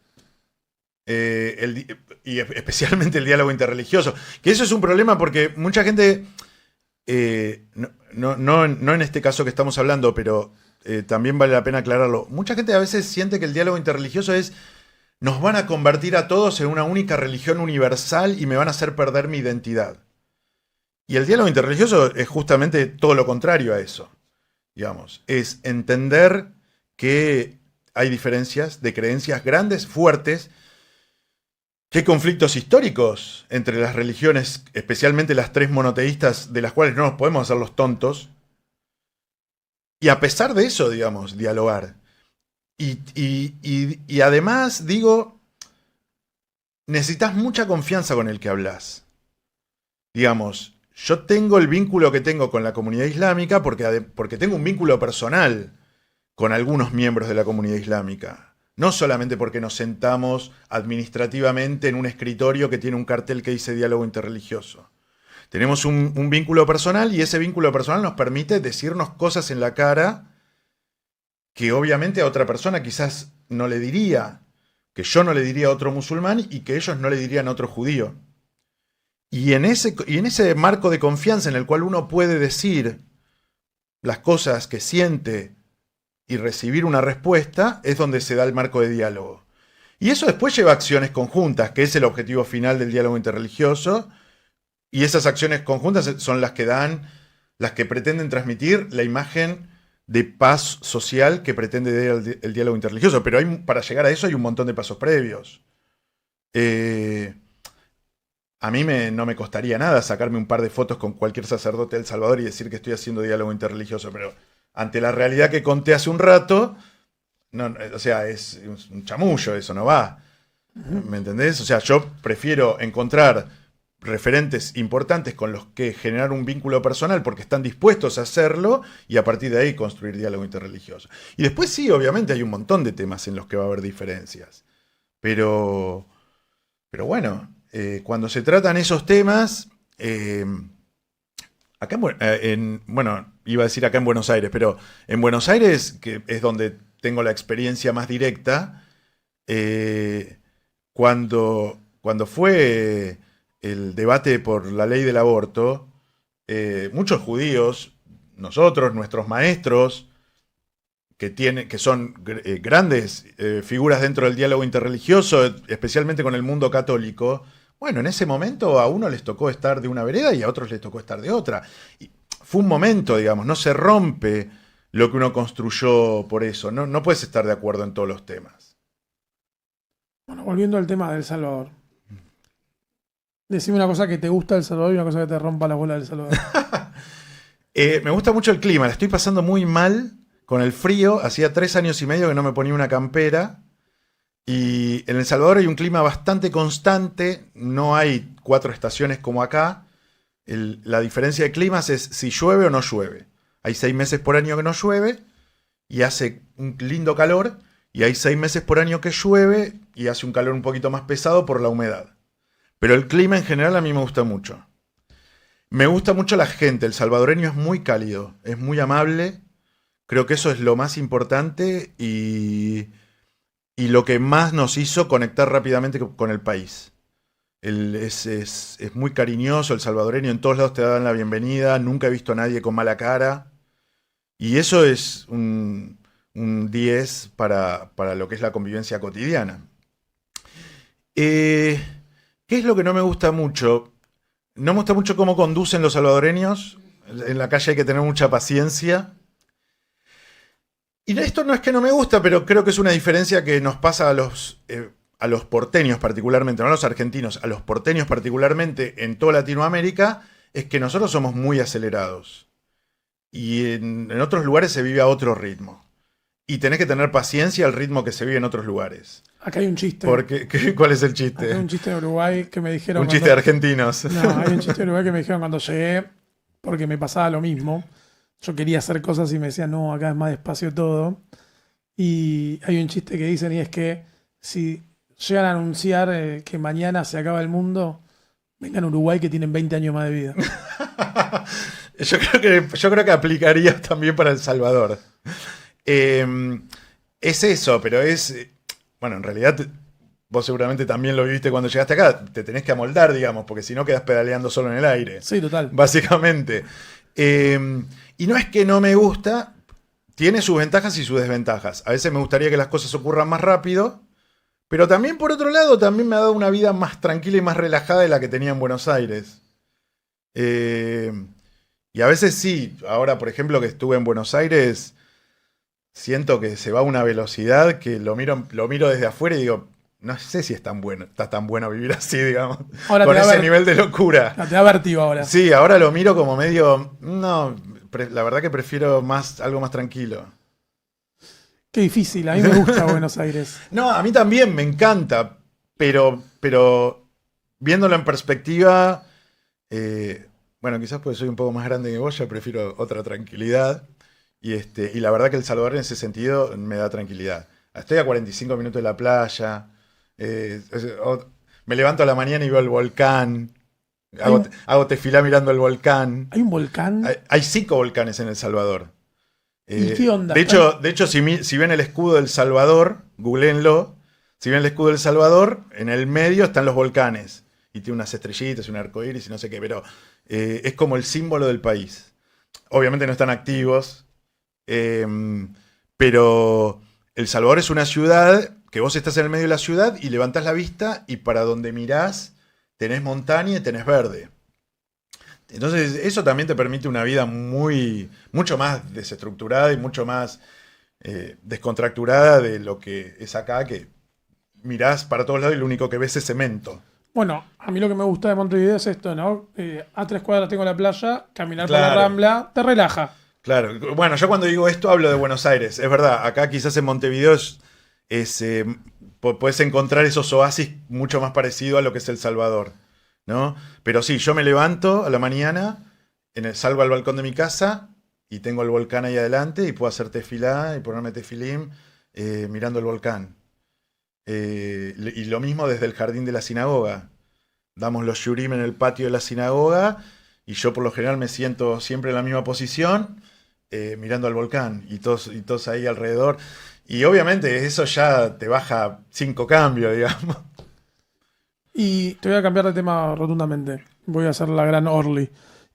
S3: Y especialmente el diálogo interreligioso. Que eso es un problema porque mucha gente, no en este caso que estamos hablando, pero también vale la pena aclararlo. Mucha gente a veces siente que el diálogo interreligioso es: nos van a convertir a todos en una única religión universal y me van a hacer perder mi identidad. Y el diálogo interreligioso es justamente todo lo contrario a eso. Digamos, es entender que hay diferencias de creencias grandes, fuertes, que hay conflictos históricos entre las religiones, especialmente las tres monoteístas, de las cuales no nos podemos hacer los tontos. Y a pesar de eso, digamos, dialogar. Y además, digo, necesitas mucha confianza con el que hablas. Digamos, yo tengo el vínculo que tengo con la comunidad islámica porque tengo un vínculo personal con algunos miembros de la comunidad islámica. No solamente porque nos sentamos administrativamente en un escritorio que tiene un cartel que dice diálogo interreligioso. Tenemos un vínculo personal y ese vínculo personal nos permite decirnos cosas en la cara que obviamente a otra persona quizás no le diría, que yo no le diría a otro musulmán y que ellos no le dirían a otro judío. Y en ese marco de confianza en el cual uno puede decir las cosas que siente y recibir una respuesta, es donde se da el marco de diálogo. Y eso después lleva a acciones conjuntas, que es el objetivo final del diálogo interreligioso, y esas acciones conjuntas son las que pretenden transmitir la imagen de paz social que pretende dar el diálogo interreligioso. Pero para llegar a eso hay un montón de pasos previos. A mí no me costaría nada sacarme un par de fotos con cualquier sacerdote de El Salvador y decir que estoy haciendo diálogo interreligioso, pero ante la realidad que conté hace un rato, no, o sea, es un chamullo, eso no va. ¿Me entendés? O sea, yo prefiero encontrar referentes importantes con los que generar un vínculo personal porque están dispuestos a hacerlo y a partir de ahí construir diálogo interreligioso. Y después sí, obviamente hay un montón de temas en los que va a haber diferencias. Pero bueno, cuando se tratan esos temas, acá bueno, iba a decir acá en Buenos Aires, pero en Buenos Aires, que es donde tengo la experiencia más directa, cuando fue el debate por la ley del aborto, muchos judíos, nosotros, nuestros maestros, que son grandes figuras dentro del diálogo interreligioso, especialmente con el mundo católico, bueno, en ese momento a uno les tocó estar de una vereda y a otros les tocó estar de otra. Y fue un momento, digamos, no se rompe lo que uno construyó por eso. No puedes estar de acuerdo en todos los temas.
S2: Bueno, volviendo al tema de El Salvador. Decime una cosa que te gusta de El Salvador y una cosa que te rompa la bola de El Salvador.
S3: Me gusta mucho el clima, la estoy pasando muy mal con el frío. Hacía 3 años y medio que no me ponía una campera. Y en El Salvador hay un clima bastante constante, no hay 4 estaciones como acá. La diferencia de climas es si llueve o no llueve. Hay 6 meses por año que no llueve y hace un lindo calor, y hay 6 meses por año que llueve y hace un calor un poquito más pesado por la humedad. Pero el clima en general a mí me gusta mucho. Me gusta mucho la gente, el salvadoreño es muy cálido, es muy amable. Creo que eso es lo más importante y lo que más nos hizo conectar rápidamente con el país. Es muy cariñoso el salvadoreño, en todos lados te dan la bienvenida, nunca he visto a nadie con mala cara. Y eso es un 10 para lo que es la convivencia cotidiana. ¿Qué es lo que no me gusta mucho? No me gusta mucho cómo conducen los salvadoreños. En la calle hay que tener mucha paciencia. Y esto no es que no me gusta, pero creo que es una diferencia que nos pasa a los porteños particularmente, no a los argentinos, a los porteños particularmente en toda Latinoamérica, es que nosotros somos muy acelerados. Y en otros lugares se vive a otro ritmo. Y tenés que tener paciencia al ritmo que se vive en otros lugares.
S2: Acá hay un chiste.
S3: ¿Cuál es el chiste?
S2: Acá hay un chiste de Uruguay que me dijeron...
S3: Un chiste de argentinos.
S2: No, hay un chiste de Uruguay que me dijeron cuando llegué, porque me pasaba lo mismo. Yo quería hacer cosas y me decían, no, acá es más despacio todo. Y hay un chiste que dicen y es que si llegan a anunciar que mañana se acaba el mundo, vengan a Uruguay que tienen 20 años más de vida.
S3: Yo creo que aplicaría también para El Salvador. Es eso, pero es... Bueno, en realidad vos seguramente también lo viviste cuando llegaste acá. Te tenés que amoldar, digamos, porque si no quedás pedaleando solo en el aire.
S2: Sí, total.
S3: Básicamente. Y no es que no me gusta, tiene sus ventajas y sus desventajas. A veces me gustaría que las cosas ocurran más rápido, pero también, por otro lado, también me ha dado una vida más tranquila y más relajada de la que tenía en Buenos Aires. Y a veces sí, ahora por ejemplo que estuve en Buenos Aires, siento que se va a una velocidad que lo miro desde afuera y digo, no sé si está tan bueno vivir así, digamos,
S2: ahora
S3: con ese nivel de locura.
S2: Te da vértigo ahora.
S3: Sí, ahora lo miro como medio, no, la verdad que prefiero algo más tranquilo.
S2: Qué difícil, a mí me gusta Buenos Aires.
S3: No, a mí también me encanta, pero viéndolo en perspectiva, bueno, quizás porque soy un poco más grande que vos, yo prefiero otra tranquilidad. Y la verdad que El Salvador en ese sentido me da tranquilidad. Estoy a 45 minutos de la playa, me levanto a la mañana y veo el volcán, hago tefilá mirando el volcán.
S2: ¿Hay un volcán?
S3: Hay 5 volcanes en El Salvador.
S2: ¿Y qué onda?
S3: De hecho si ven el escudo del Salvador, googleenlo, si ven el escudo del Salvador, en el medio están los volcanes. Y tiene unas estrellitas, un arco iris y no sé qué, pero es como el símbolo del país. Obviamente no están activos, pero El Salvador es una ciudad que vos estás en el medio de la ciudad y levantás la vista y para donde mirás tenés montaña y tenés verde. Entonces eso también te permite una vida mucho más desestructurada y mucho más descontracturada de lo que es acá, que mirás para todos lados y lo único que ves es cemento.
S2: Bueno, a mí lo que me gusta de Montevideo es esto, ¿no? A 3 cuadras tengo la playa, caminar por
S3: Claro.
S2: la Rambla, te relaja.
S3: Claro, bueno, yo cuando digo esto hablo de Buenos Aires, es verdad, acá quizás en Montevideo puedes encontrar esos oasis mucho más parecidos a lo que es El Salvador, ¿no? Pero sí, yo me levanto a la mañana, salgo al balcón de mi casa y tengo el volcán ahí adelante y puedo hacer tefilá y ponerme tefilín mirando el volcán. Y lo mismo desde el jardín de la sinagoga. Damos los shurim en el patio de la sinagoga y yo por lo general me siento siempre en la misma posición, mirando al volcán y todos ahí alrededor. Y obviamente eso ya te baja 5 cambios, digamos.
S2: Y te voy a cambiar de tema rotundamente. Voy a hacer la gran Orly.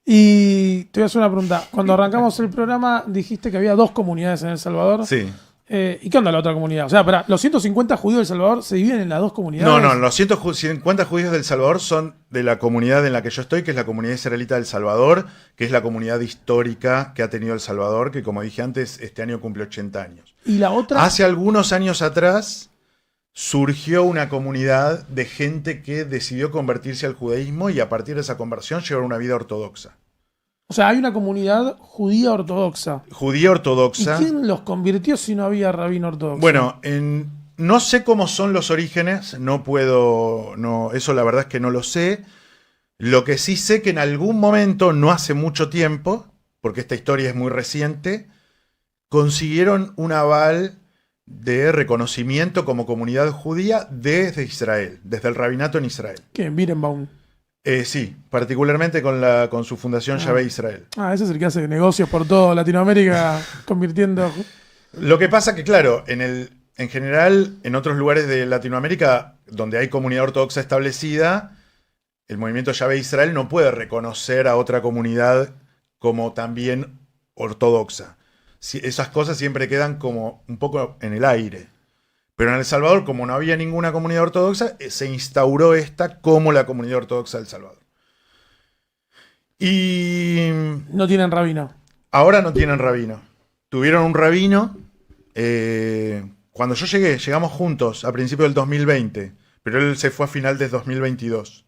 S2: Y te voy a hacer una pregunta. Cuando arrancamos el programa dijiste que había 2 comunidades en El Salvador.
S3: Sí.
S2: ¿Y qué onda la otra comunidad? O sea, pará, ¿los 150 judíos de El Salvador se dividen en las 2 comunidades?
S3: No, los 150 judíos del Salvador son de la comunidad en la que yo estoy, que es la comunidad israelita del Salvador, que es la comunidad histórica que ha tenido El Salvador, que como dije antes, este año cumple 80 años.
S2: ¿Y la otra?
S3: Hace algunos años atrás surgió una comunidad de gente que decidió convertirse al judaísmo y a partir de esa conversión llevar una vida ortodoxa.
S2: O sea, hay una comunidad judía ortodoxa.
S3: Judía ortodoxa.
S2: ¿Y quién los convirtió si no había rabino ortodoxo?
S3: Bueno, no sé cómo son los orígenes, eso la verdad es que no lo sé. Lo que sí sé que en algún momento, no hace mucho tiempo, porque esta historia es muy reciente, consiguieron un aval de reconocimiento como comunidad judía desde Israel, desde el rabinato en Israel.
S2: ¿Qué? Birenbaum.
S3: Sí, particularmente con su fundación Yahvé Israel.
S2: Ese es el que hace negocios por toda Latinoamérica, convirtiendo...
S3: Lo que pasa que, claro, en general, en otros lugares de Latinoamérica, donde hay comunidad ortodoxa establecida, el movimiento Yahvé Israel no puede reconocer a otra comunidad como también ortodoxa. Esas cosas siempre quedan como un poco en el aire. Pero en El Salvador, como no había ninguna comunidad ortodoxa, se instauró esta como la comunidad ortodoxa del Salvador. Y
S2: No tienen rabino.
S3: ahora no tienen rabino. Tuvieron un rabino cuando yo llegamos juntos a principios del 2020, pero él se fue a final del 2022.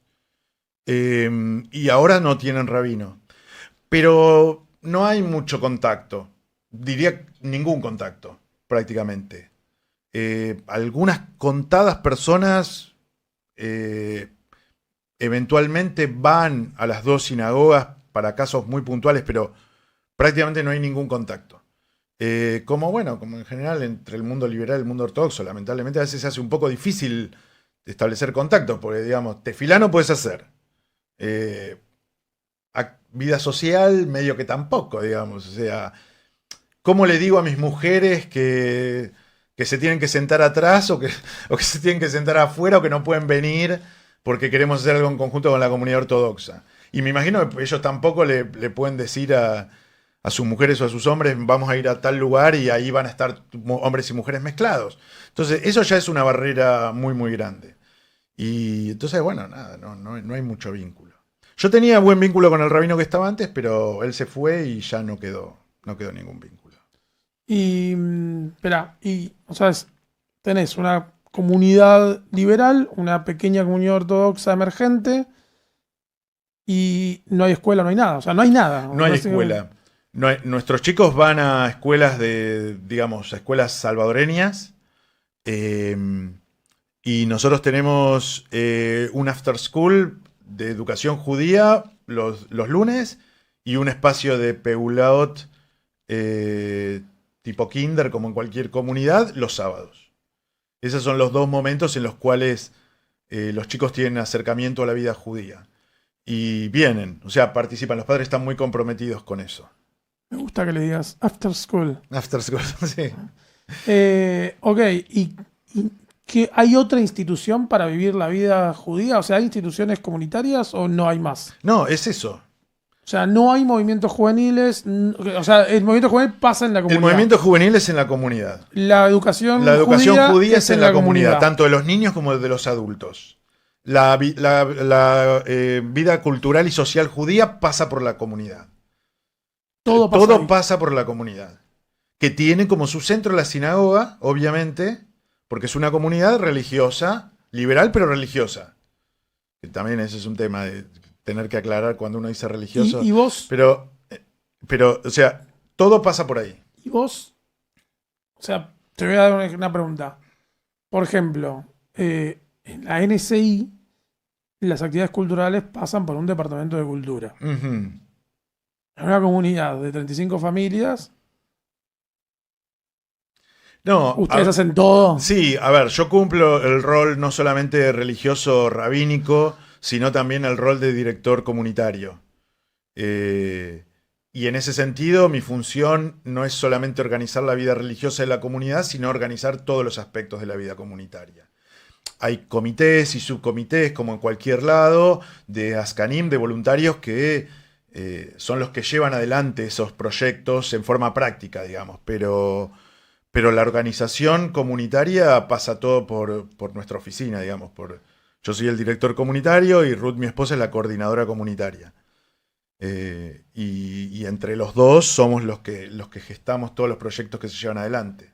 S3: Y ahora no tienen rabino. Pero no hay mucho contacto. Diría ningún contacto, prácticamente. Algunas contadas personas eventualmente van a las 2 sinagogas para casos muy puntuales, pero prácticamente no hay ningún contacto. Como en general entre el mundo liberal y el mundo ortodoxo, lamentablemente a veces se hace un poco difícil establecer contactos, porque digamos, tefilá no puedes hacer. Vida social medio que tampoco, digamos. O sea, ¿cómo le digo a mis mujeres que se tienen que sentar atrás o que se tienen que sentar afuera o que no pueden venir porque queremos hacer algo en conjunto con la comunidad ortodoxa? Y me imagino que ellos tampoco le pueden decir a sus mujeres o a sus hombres, vamos a ir a tal lugar y ahí van a estar hombres y mujeres mezclados. Entonces, eso ya es una barrera muy, muy grande. Y entonces, bueno, nada, no hay mucho vínculo. Yo tenía buen vínculo con el rabino que estaba antes, pero él se fue y ya no quedó ningún vínculo.
S2: Y, o sea, tenés una comunidad liberal, una pequeña comunidad ortodoxa emergente, y no hay escuela, no hay nada. O sea, no hay nada.
S3: No hay escuela. Nuestros chicos van a escuelas a escuelas salvadoreñas. Y nosotros tenemos un after school de educación judía los lunes y un espacio de Peulaot tipo kinder, como en cualquier comunidad, los sábados. Esos son los 2 momentos en los cuales los chicos tienen acercamiento a la vida judía. Y vienen, o sea, participan. Los padres están muy comprometidos con eso.
S2: Me gusta que le digas after school.
S3: After school, sí.
S2: Ok, ¿y hay otra institución para vivir la vida judía? O sea, ¿hay instituciones comunitarias o no hay más?
S3: No, es eso.
S2: O sea, no hay movimientos juveniles. O sea, el movimiento juvenil pasa en la comunidad.
S3: El movimiento juvenil es en la comunidad.
S2: La educación
S3: judía es en la comunidad, tanto de los niños como de los adultos. La vida cultural y social judía pasa por la comunidad.
S2: Todo
S3: Todo pasa por la comunidad. Que tiene como su centro la sinagoga, obviamente, porque es una comunidad religiosa, liberal pero religiosa. Que también ese es un tema de tener que aclarar cuando uno dice religioso.
S2: ¿Y vos?
S3: Pero, o sea, todo pasa por ahí.
S2: ¿Y vos? O sea, te voy a dar una pregunta. Por ejemplo, en la NSI, las actividades culturales pasan por un departamento de cultura.
S3: Ujú.
S2: En una comunidad de 35 familias,
S3: No,
S2: ¿ustedes hacen todo?
S3: Sí, a ver, yo cumplo el rol no solamente religioso rabínico, sino también el rol de director comunitario. Y en ese sentido, mi función no es solamente organizar la vida religiosa de la comunidad, sino organizar todos los aspectos de la vida comunitaria. Hay comités y subcomités, como en cualquier lado, de Askanim, de voluntarios que son los que llevan adelante esos proyectos en forma práctica, digamos. Pero la organización comunitaria pasa todo por nuestra oficina, digamos. Yo soy el director comunitario y Ruth, mi esposa, es la coordinadora comunitaria. Y entre los dos somos los que gestamos todos los proyectos que se llevan adelante.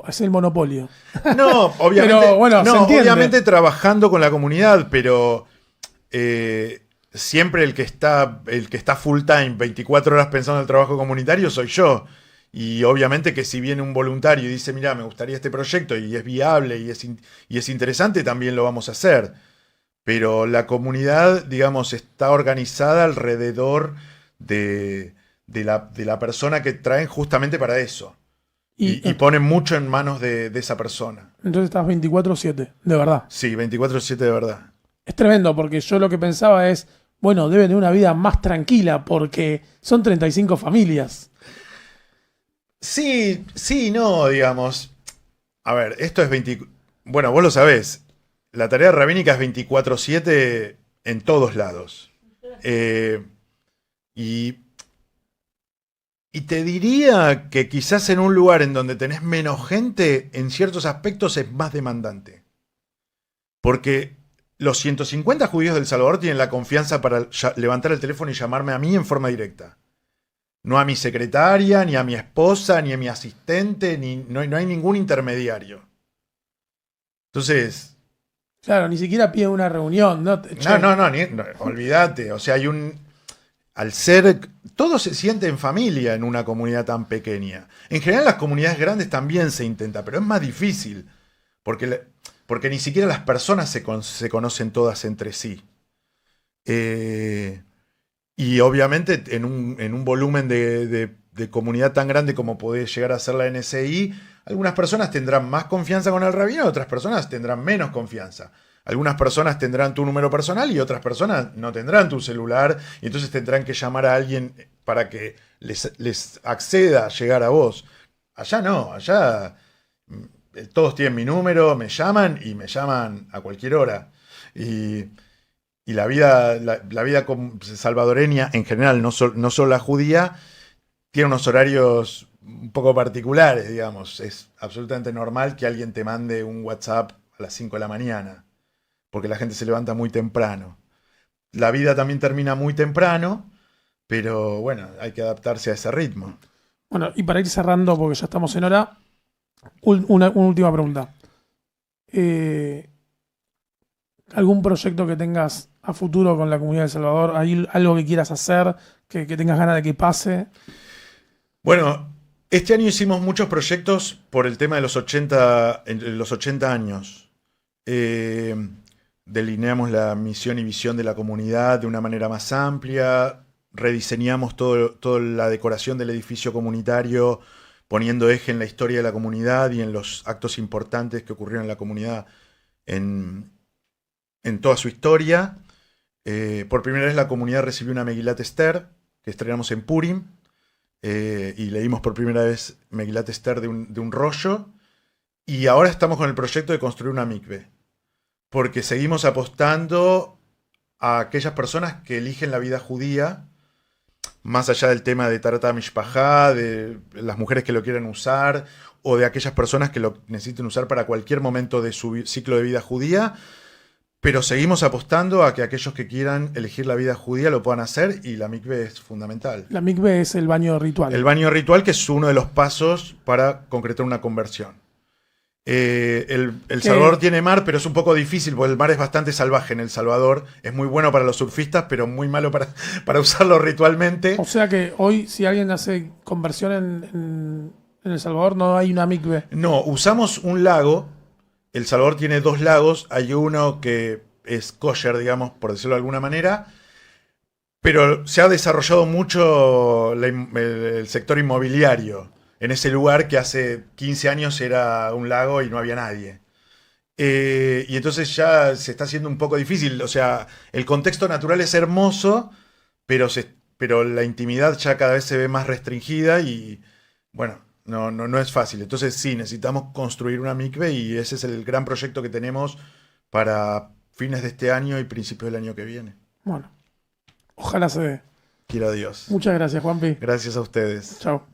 S2: Es el monopolio.
S3: No, obviamente,
S2: pero, bueno,
S3: obviamente trabajando con la comunidad, pero siempre el que está full time, 24 horas pensando en el trabajo comunitario, soy yo. Y obviamente que si viene un voluntario y dice, mira, me gustaría este proyecto y es viable y es interesante, también lo vamos a hacer. Pero la comunidad, digamos, está organizada alrededor de la persona que traen justamente para eso. Y ponen mucho en manos de esa persona.
S2: Entonces estás 24/7, de verdad.
S3: Sí, 24/7 de verdad.
S2: Es tremendo, porque yo lo que pensaba es, bueno, deben de una vida más tranquila, porque son 35 familias.
S3: Sí, no, digamos. A ver, esto es Bueno, vos lo sabés. La tarea rabínica es 24/7 en todos lados. Y te diría que quizás en un lugar en donde tenés menos gente, en ciertos aspectos es más demandante. Porque los 150 judíos del Salvador tienen la confianza para levantar el teléfono y llamarme a mí en forma directa. No a mi secretaria, ni a mi esposa, ni a mi asistente, no hay ningún intermediario. Entonces...
S2: Claro, ni siquiera piden una reunión. No,
S3: olvídate. O sea, al ser... Todo se siente en familia en una comunidad tan pequeña. En general las comunidades grandes también se intenta, pero es más difícil. Porque ni siquiera las personas se conocen todas entre sí. Y obviamente en un volumen de comunidad tan grande como puede llegar a ser la NSI, algunas personas tendrán más confianza con el rabino, otras personas tendrán menos confianza. Algunas personas tendrán tu número personal y otras personas no tendrán tu celular, y entonces tendrán que llamar a alguien para que les acceda a llegar a vos. Allá no, allá todos tienen mi número, me llaman a cualquier hora. Y la vida salvadoreña en general, no solo la judía, tiene unos horarios un poco particulares, digamos. Es absolutamente normal que alguien te mande un WhatsApp a las 5 de la mañana, porque la gente se levanta muy temprano. La vida también termina muy temprano, pero bueno, hay que adaptarse a ese ritmo.
S2: Bueno, y para ir cerrando, porque ya estamos en hora, una última pregunta. ¿Algún proyecto que tengas a futuro con la comunidad de El Salvador? ¿Hay algo que quieras hacer, que tengas ganas de que pase?
S3: Bueno, este año hicimos muchos proyectos por el tema de los 80 años. Delineamos la misión y visión de la comunidad de una manera más amplia, rediseñamos toda la decoración del edificio comunitario, poniendo eje en la historia de la comunidad y en los actos importantes que ocurrieron en la comunidad en toda su historia. Por primera vez la comunidad recibió una Megilat Esther, que estrenamos en Purim, y leímos por primera vez Megilat Esther de un rollo, y ahora estamos con el proyecto de construir una mikve, porque seguimos apostando a aquellas personas que eligen la vida judía, más allá del tema de Tarat HaMishpachá, de las mujeres que lo quieren usar, o de aquellas personas que lo necesiten usar para cualquier momento de su ciclo de vida judía, pero seguimos apostando a que aquellos que quieran elegir la vida judía lo puedan hacer, y la mikve es fundamental.
S2: La mikve es el baño ritual.
S3: El baño ritual, que es uno de los pasos para concretar una conversión. El Salvador tiene mar, pero es un poco difícil porque el mar es bastante salvaje en El Salvador. Es muy bueno para los surfistas, pero muy malo para usarlo ritualmente.
S2: O sea que hoy, si alguien hace conversión en El Salvador, no hay una mikve.
S3: No, usamos un lago. El Salvador tiene 2 lagos. Hay uno que es kosher, digamos, por decirlo de alguna manera. Pero se ha desarrollado mucho el sector inmobiliario en ese lugar, que hace 15 años era un lago y no había nadie. Y entonces ya se está haciendo un poco difícil. O sea, el contexto natural es hermoso, pero la intimidad ya cada vez se ve más restringida y, bueno, no es fácil. Entonces sí, necesitamos construir una mikve, y ese es el gran proyecto que tenemos para fines de este año y principios del año que viene.
S2: Bueno, ojalá se dé.
S3: Quiera Dios.
S2: Muchas gracias, Juanpi.
S3: Gracias a ustedes.
S2: Chao.